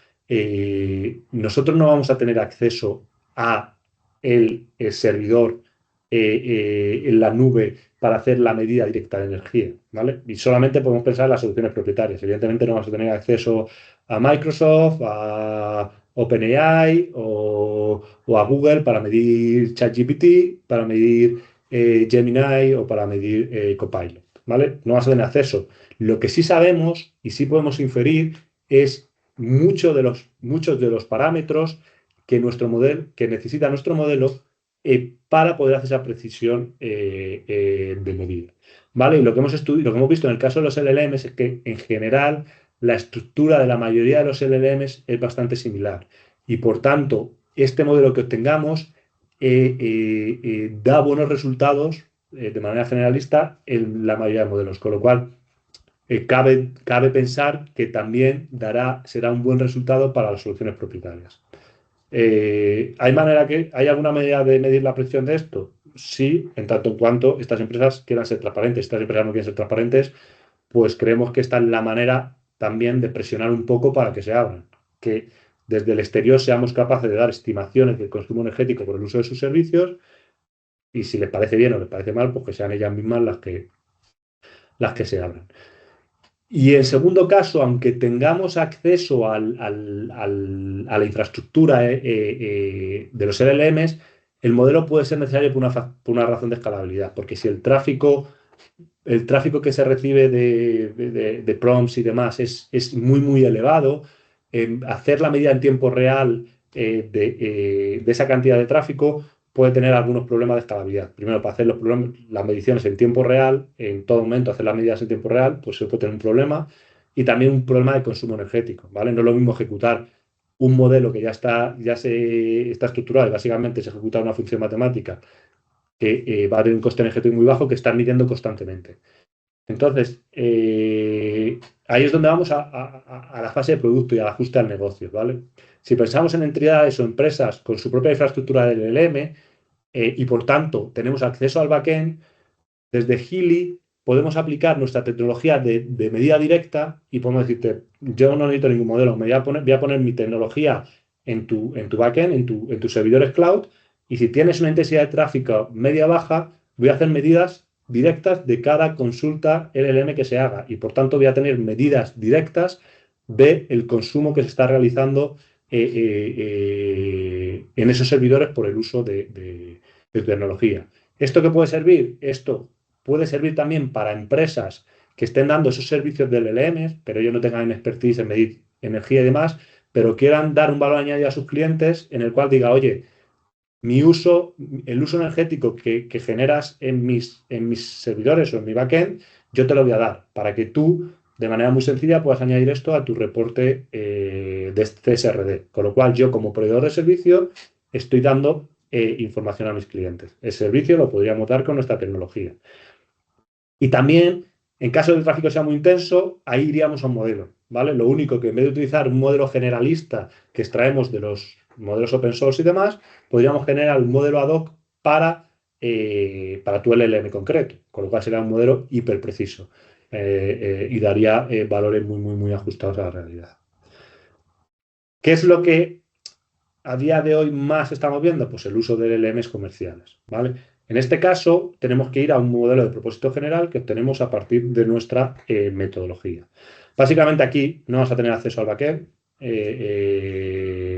nosotros no vamos a tener acceso a el servidor en la nube para hacer la medida directa de energía, ¿vale? Y solamente podemos pensar en las soluciones propietarias. Evidentemente no vamos a tener acceso a Microsoft, a OpenAI o a Google para medir ChatGPT, para medir Gemini o para medir Copilot, ¿vale? No vamos a tener acceso. Lo que sí sabemos y sí podemos inferir es muchos de los parámetros que necesita nuestro modelo para poder hacer esa precisión de medida, ¿vale? Y lo que hemos visto en el caso de los LLMs es que en general la estructura de la mayoría de los LLMs es bastante similar y por tanto este modelo que obtengamos da buenos resultados de manera generalista en la mayoría de modelos, con lo cual cabe pensar que también será un buen resultado para las soluciones propietarias. ¿Hay alguna manera de medir la precisión de esto? Sí, en tanto en cuanto estas empresas quieran ser transparentes. Si estas empresas no quieren ser transparentes, pues creemos que esta es la manera también de presionar un poco para que se abran. Que desde el exterior seamos capaces de dar estimaciones del consumo energético por el uso de sus servicios y si les parece bien o les parece mal, pues que sean ellas mismas las que se abran. Y en segundo caso, aunque tengamos acceso a la infraestructura de los LLMs, el modelo puede ser necesario por una razón de escalabilidad, porque si el tráfico que se recibe de prompts y demás es muy, muy elevado, hacer la medida en tiempo real de esa cantidad de tráfico puede tener algunos problemas de escalabilidad. Primero, para hacer las mediciones en tiempo real, en todo momento hacer las medidas en tiempo real, pues se puede tener un problema y también un problema de consumo energético, ¿vale? No es lo mismo ejecutar un modelo que ya está estructurado y básicamente se ejecuta una función matemática que va a tener un coste energético muy bajo que estar midiendo constantemente. Entonces, ahí es donde vamos a la fase de producto y al ajuste al negocio, ¿vale? Si pensamos en entidades o empresas con su propia infraestructura del LLM y por tanto tenemos acceso al backend, desde Healy podemos aplicar nuestra tecnología de medida directa y podemos decirte, yo no necesito ningún modelo, voy a poner mi tecnología en tu backend, en tus servidores cloud, y si tienes una intensidad de tráfico media-baja, voy a hacer medidas directas de cada consulta LLM que se haga y por tanto voy a tener medidas directas del consumo que se está realizando en esos servidores por el uso de tecnología. ¿Esto qué puede servir? Esto puede servir también para empresas que estén dando esos servicios de LLM, pero ellos no tengan expertise en medir energía y demás, pero quieran dar un valor añadido a sus clientes en el cual diga, oye, el uso energético que generas en mis servidores o en mi backend, yo te lo voy a dar para que tú, de manera muy sencilla, puedas añadir esto a tu reporte de CSRD. Con lo cual, yo como proveedor de servicio estoy dando información a mis clientes. El servicio lo podríamos dar con nuestra tecnología. Y también, en caso de que el tráfico sea muy intenso, ahí iríamos a un modelo, ¿vale? Lo único que en vez de utilizar un modelo generalista que extraemos de los modelos open source y demás, podríamos generar un modelo ad hoc para tu LLM concreto, con lo cual sería un modelo hiperpreciso y daría valores muy, muy, muy ajustados a la realidad. ¿Qué es lo que a día de hoy más estamos viendo? Pues el uso de LLMs comerciales, ¿vale? En este caso, tenemos que ir a un modelo de propósito general que obtenemos a partir de nuestra metodología. Básicamente aquí no vamos a tener acceso al backend,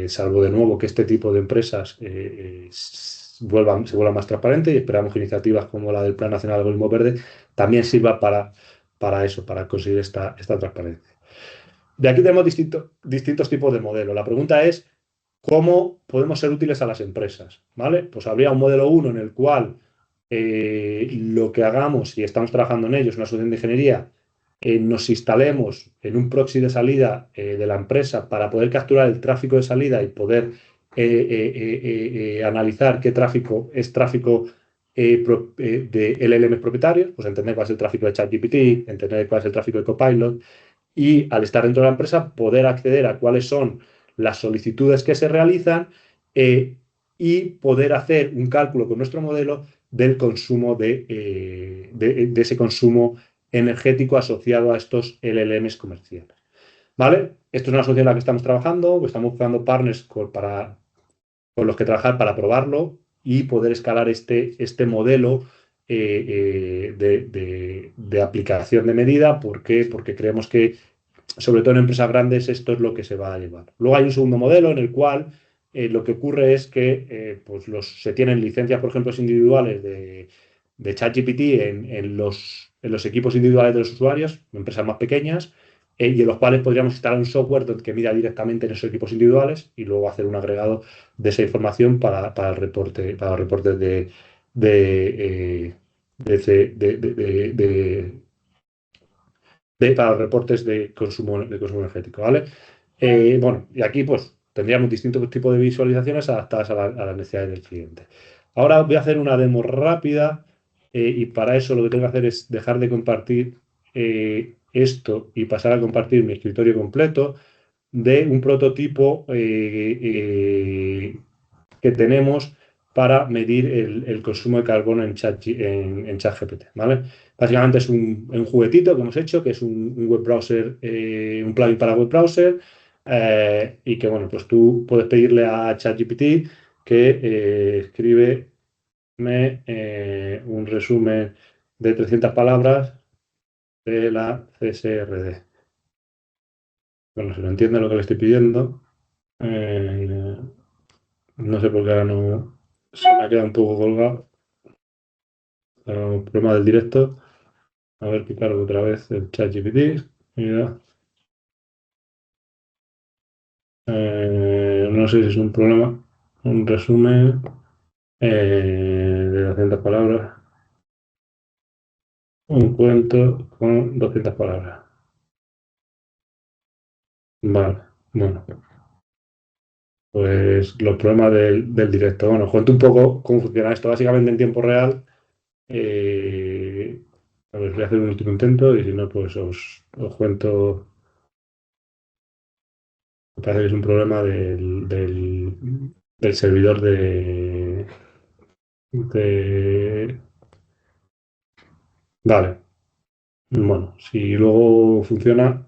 salvo de nuevo que este tipo de empresas se vuelvan más transparentes y esperamos que iniciativas como la del Plan Nacional de Algoritmo Verde también sirva para eso, para conseguir esta transparencia. De aquí tenemos distintos tipos de modelos. La pregunta es, ¿cómo podemos ser útiles a las empresas? ¿Vale? Pues habría un modelo 1 en el cual lo que hagamos, y estamos trabajando en ello, es una solución de ingeniería, nos instalemos en un proxy de salida de la empresa para poder capturar el tráfico de salida y poder analizar qué tráfico es tráfico de LLMs propietarios, pues entender cuál es el tráfico de ChatGPT, entender cuál es el tráfico de Copilot, y al estar dentro de la empresa poder acceder a cuáles son las solicitudes que se realizan y poder hacer un cálculo con nuestro modelo del consumo de ese consumo energético asociado a estos LLMs comerciales. ¿Vale? Esto es una solución en la que estamos trabajando, estamos buscando partners con los que trabajar para probarlo y poder escalar este modelo de aplicación de medida. ¿Por qué? Porque creemos que, sobre todo en empresas grandes, esto es lo que se va a llevar. Luego hay un segundo modelo en el cual lo que ocurre es que pues se tienen licencias, por ejemplo, individuales de ChatGPT en los equipos individuales de los usuarios, empresas más pequeñas, y en los cuales podríamos instalar un software que mida directamente en esos equipos individuales y luego hacer un agregado de esa información para los reportes para los reportes de consumo energético, ¿vale? Bueno, y aquí pues tendríamos distintos tipos de visualizaciones adaptadas a las necesidades del cliente. Ahora voy a hacer una demo rápida y para eso lo que tengo que hacer es dejar de compartir esto y pasar a compartir mi escritorio completo de un prototipo que tenemos para medir el consumo de carbono en ChatGPT, ¿vale? Básicamente es un juguetito que hemos hecho, que es un web browser, un plugin para web browser, y que, bueno, pues tú puedes pedirle a ChatGPT que escribe un resumen de 300 palabras de la CSRD. Bueno, si no entiende lo que le estoy pidiendo, no sé por qué ahora no se me ha quedado un poco colgado. Problema del directo. A ver que cargo otra vez el ChatGPT. Mira. No sé si es un problema. Un resumen de 200 palabras. Un cuento con 200 palabras. Vale, bueno. Pues los problemas del directo. Bueno, os cuento un poco cómo funciona esto. Básicamente en tiempo real. A ver, voy a hacer un último intento y si no, pues os cuento. Me parece que es un problema del servidor de. Vale. Bueno, si luego funciona.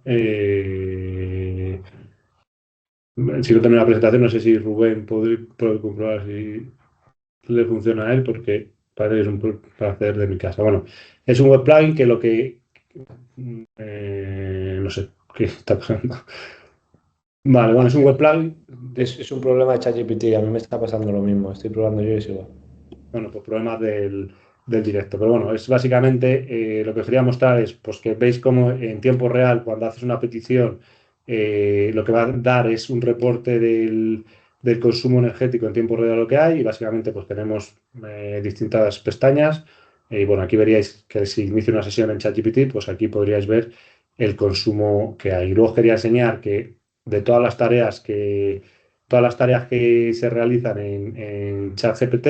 Si no termino la presentación, no sé si Rubén puede comprobar si le funciona a él, porque parece que es para hacer de mi casa. Bueno, es un web plugin que no sé qué está pasando. Vale, bueno, es un web plugin. Es un problema de ChatGPT, a mí me está pasando lo mismo, estoy probando yo y es igual. Bueno, pues problemas del directo. Pero bueno, es básicamente lo que os quería mostrar es pues, que veis cómo en tiempo real, cuando haces una petición, lo que va a dar es un reporte del consumo energético en tiempo real lo que hay. Y básicamente pues tenemos distintas pestañas. Y bueno, aquí veríais que si inicio una sesión en ChatGPT, pues aquí podríais ver el consumo que hay. Y luego os quería enseñar que de todas las tareas que se realizan en ChatGPT,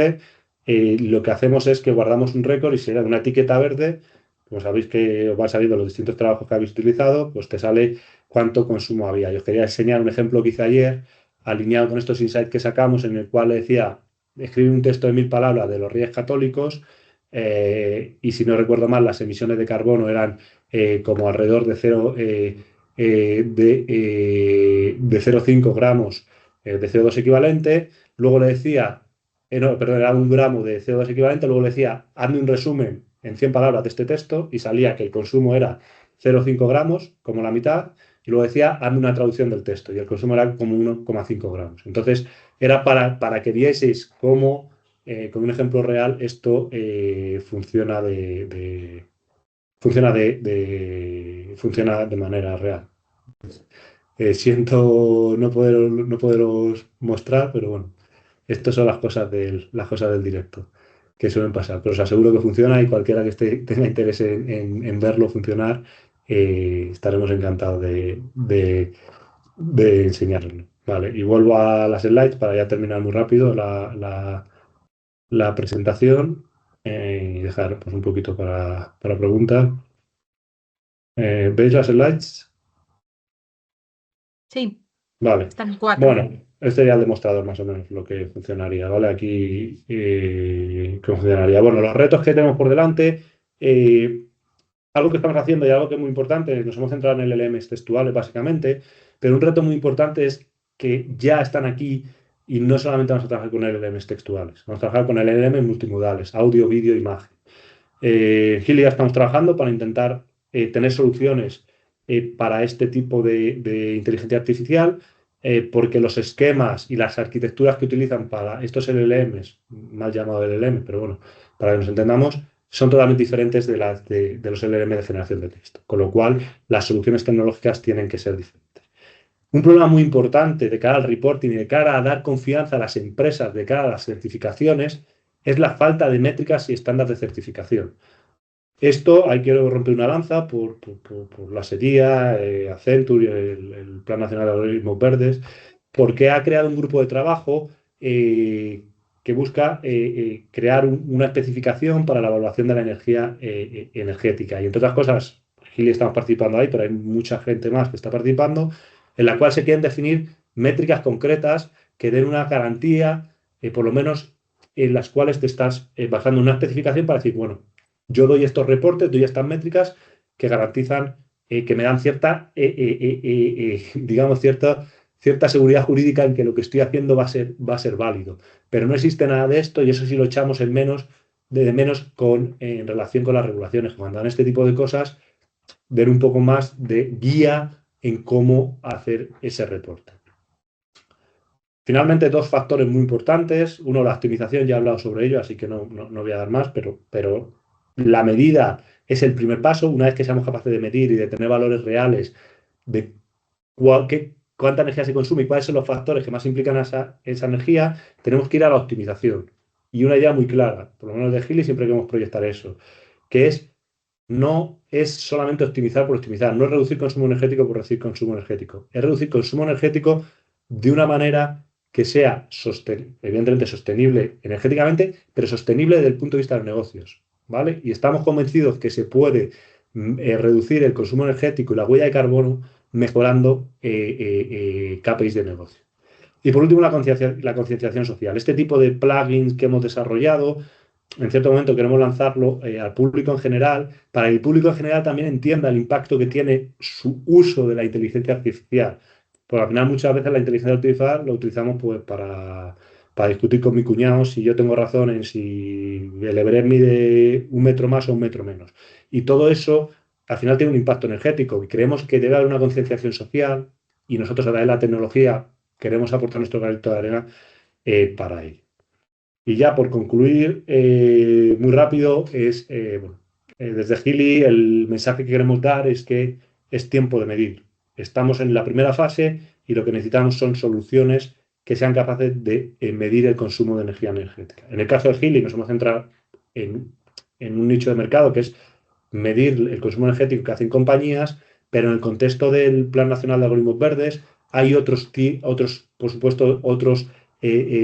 lo que hacemos es que guardamos un récord y si le da una etiqueta verde, como sabéis que os van saliendo los distintos trabajos que habéis utilizado, pues te sale cuánto consumo había. Yo os quería enseñar un ejemplo que hice ayer, alineado con estos insights que sacamos, en el cual le decía, escribe un texto de 1000 palabras de los Reyes Católicos, y si no recuerdo mal, las emisiones de carbono eran como alrededor de 0,5 gramos de CO2 equivalente. Luego le decía, no, perdón, era 1 gramo de CO2 equivalente. Luego le decía, hazme un resumen en 100 palabras de este texto y salía que el consumo era 0,5 gramos, como la mitad. Y luego decía, hazme una traducción del texto y el consumo era como 1,5 gramos. Entonces, era para que vieseis cómo, con un ejemplo real, esto funciona funciona de manera real. Siento no poderos mostrar, pero bueno, estas son las cosas del directo que suelen pasar. Pero os aseguro que funciona y cualquiera que tenga interés en verlo funcionar, estaremos encantados de enseñarlo. Vale, y vuelvo a las slides para ya terminar muy rápido la presentación y dejar pues, un poquito para preguntas. ¿Veis las slides? Sí, Vale. están 4. Bueno, este sería el demostrador más o menos lo que funcionaría, ¿vale? Aquí, ¿cómo funcionaría? Bueno, los retos que tenemos por delante, algo que estamos haciendo y algo que es muy importante, nos hemos centrado en LLMs textuales básicamente, pero un reto muy importante es que ya están aquí y no solamente vamos a trabajar con LLMs textuales, vamos a trabajar con LLMs multimodales, audio, vídeo, imagen. En Gilia estamos trabajando para intentar tener soluciones para este tipo de inteligencia artificial, porque los esquemas y las arquitecturas que utilizan para estos LLMs, mal llamado LLM, pero bueno, para que nos entendamos, son totalmente diferentes de los LLM de generación de texto, con lo cual las soluciones tecnológicas tienen que ser diferentes. Un problema muy importante de cara al reporting y de cara a dar confianza a las empresas, de cara a las certificaciones, es la falta de métricas y estándares de certificación. Esto hay que romper una lanza por la SEDIA, Accenture, el Plan Nacional de Algoritmos Verdes, porque ha creado un grupo de trabajo que busca crear una especificación para la evaluación de la energía energética. Y entre otras cosas, Gili estamos participando ahí, pero hay mucha gente más que está participando, en la cual se quieren definir métricas concretas que den una garantía, por lo menos en las cuales te estás basando en una especificación para decir, bueno, yo doy estos reportes, doy estas métricas que garantizan, que me dan cierta, digamos, cierta seguridad jurídica en que lo que estoy haciendo va a ser válido. Pero no existe nada de esto y eso sí lo echamos de menos en relación con las regulaciones. Cuando dan este tipo de cosas, ver un poco más de guía en cómo hacer ese reporte. Finalmente, dos factores muy importantes. Uno, la optimización, ya he hablado sobre ello, así que no voy a dar más, pero la medida es el primer paso. Una vez que seamos capaces de medir y de tener valores reales de cuánta energía se consume y cuáles son los factores que más implican esa energía, tenemos que ir a la optimización. Y una idea muy clara, por lo menos de Gili, siempre queremos proyectar eso, que no es solamente optimizar por optimizar, no es reducir consumo energético por reducir consumo energético, es reducir consumo energético de una manera que sea evidentemente sostenible energéticamente, pero sostenible desde el punto de vista de los negocios, ¿vale? Y estamos convencidos que se puede reducir el consumo energético y la huella de carbono mejorando KPIs de negocio. Y por último, la concienciación social. Este tipo de plugins que hemos desarrollado, en cierto momento queremos lanzarlo al público en general, para que el público en general también entienda el impacto que tiene su uso de la inteligencia artificial. Porque al final muchas veces la inteligencia artificial lo utilizamos pues, para discutir con mi cuñado si yo tengo razón en si el Everest mide 1 metro más o 1 metro menos. Y todo eso al final tiene un impacto energético y creemos que debe haber una concienciación social y nosotros a través de la tecnología queremos aportar nuestro granito de arena para ello. Y ya por concluir, muy rápido, desde Gili el mensaje que queremos dar es que es tiempo de medir. Estamos en la primera fase y lo que necesitamos son soluciones que sean capaces de medir el consumo de energía energética. En el caso de Gili nos hemos centrado en un nicho de mercado que es medir el consumo energético que hacen compañías, pero en el contexto del Plan Nacional de Algoritmos Verdes hay otros por supuesto, otros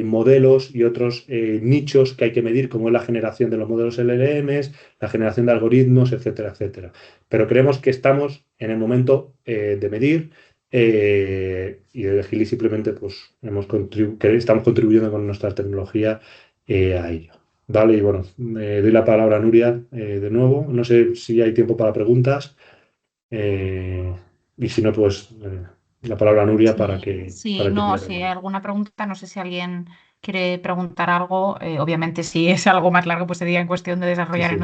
modelos y otros nichos que hay que medir, como es la generación de los modelos LLMs, la generación de algoritmos, etcétera, etcétera. Pero creemos que estamos en el momento de medir y desde Gili simplemente pues, estamos contribuyendo con nuestra tecnología a ello. Vale, y bueno, doy la palabra a Nuria de nuevo. No sé si hay tiempo para preguntas y si no, pues la palabra a Nuria para que... Sí, para que no, pueda si hay responder. alguna pregunta, no sé si alguien quiere preguntar algo. Obviamente, si es algo más largo, pues sería en cuestión de Sí, desarrollar sí.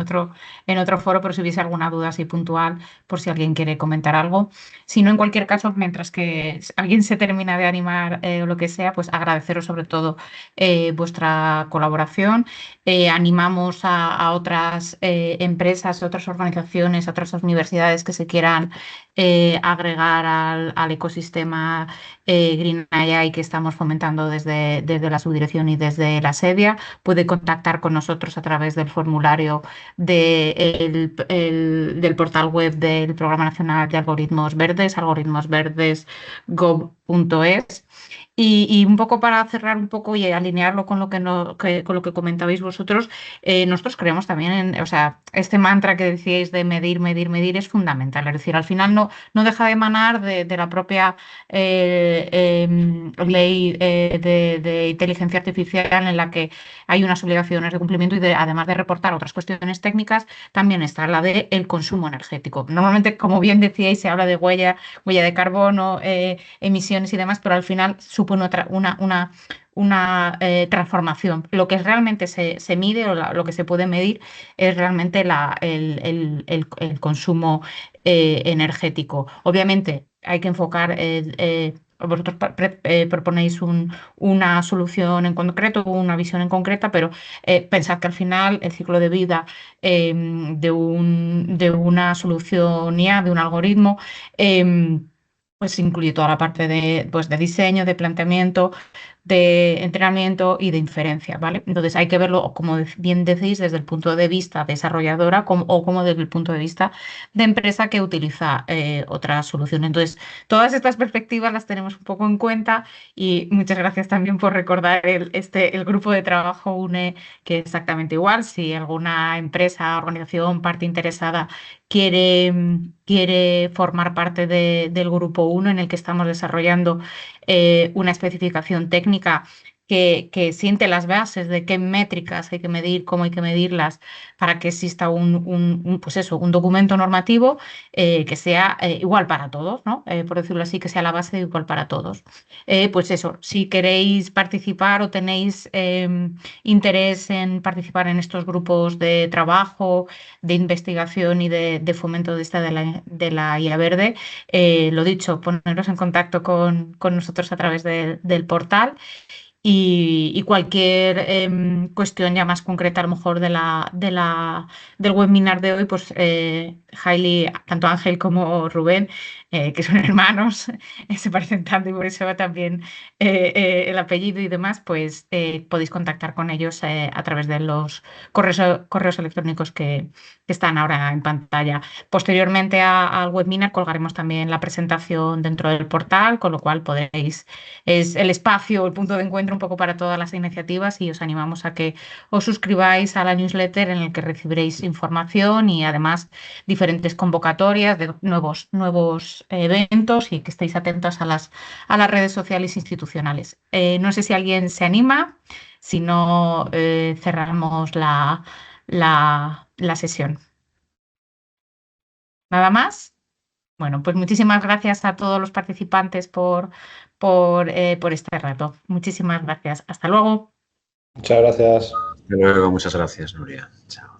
en otro foro, pero si hubiese alguna duda así puntual, por si alguien quiere comentar algo. Si no, en cualquier caso, mientras que alguien se termina de animar o lo que sea, pues agradeceros sobre todo vuestra colaboración. Animamos a otras empresas, a otras organizaciones, a otras universidades que se quieran agregar al ecosistema Green AI que estamos fomentando desde la subdirección y desde la SEDIA. Puede contactar con nosotros a través del formulario del portal web del Programa Nacional de Algoritmos Verdes, algoritmosverdes.gov.es. Y un poco para cerrar un poco y alinearlo con lo con lo que comentabais vosotros, nosotros creemos también o sea, este mantra que decíais de medir, medir, medir es fundamental. Es decir, al final no deja de emanar de la propia ley de inteligencia artificial en la que hay unas obligaciones de cumplimiento y además de reportar otras cuestiones técnicas, también está la del consumo energético. Normalmente, como bien decíais, se habla de huella de carbono, emisiones y demás, pero al final supone una transformación. Lo que realmente se mide o lo que se puede medir es realmente el consumo energético. Obviamente hay que enfocar, vosotros proponéis una solución en concreto, una visión en concreta, pero pensad que al final el ciclo de vida de una solución IA, de un algoritmo, pues incluye toda la parte de diseño, de planteamiento, de entrenamiento y de inferencia, ¿vale? Entonces hay que verlo, como bien decís, desde el punto de vista desarrolladora o como desde el punto de vista de empresa que utiliza otra solución. Entonces, todas estas perspectivas las tenemos un poco en cuenta y muchas gracias también por recordar el grupo de trabajo UNE, que es exactamente igual. Si alguna empresa, organización, parte interesada quiere formar parte del grupo 1 en el que estamos desarrollando una especificación técnica que siente las bases de qué métricas hay que medir, cómo hay que medirlas, para que exista pues eso, un documento normativo que sea igual para todos, ¿no? Por decirlo así, que sea la base igual para todos. Pues eso, si queréis participar o tenéis interés en participar en estos grupos de trabajo, de investigación y de fomento de la IA Verde, lo dicho, poneros en contacto con nosotros a través del portal. Y cualquier cuestión ya más concreta, a lo mejor del webinar de hoy, pues Hailey, tanto Ángel como Rubén, que son hermanos, se parecen tanto y por eso también el apellido y demás, pues podéis contactar con ellos a través de los correos electrónicos que están ahora en pantalla. Posteriormente al webinar colgaremos también la presentación dentro del portal, con lo cual es el espacio, el punto de encuentro un poco para todas las iniciativas, y os animamos a que os suscribáis a la newsletter en el que recibiréis información y además diferentes convocatorias de nuevos eventos, y que estéis atentos a las redes sociales institucionales. No sé si alguien se anima, si no cerramos la sesión. ¿Nada más? Bueno, pues muchísimas gracias a todos los participantes por este rato. Muchísimas gracias. Hasta luego. Muchas gracias. Hasta luego, muchas gracias, Nuria. Chao.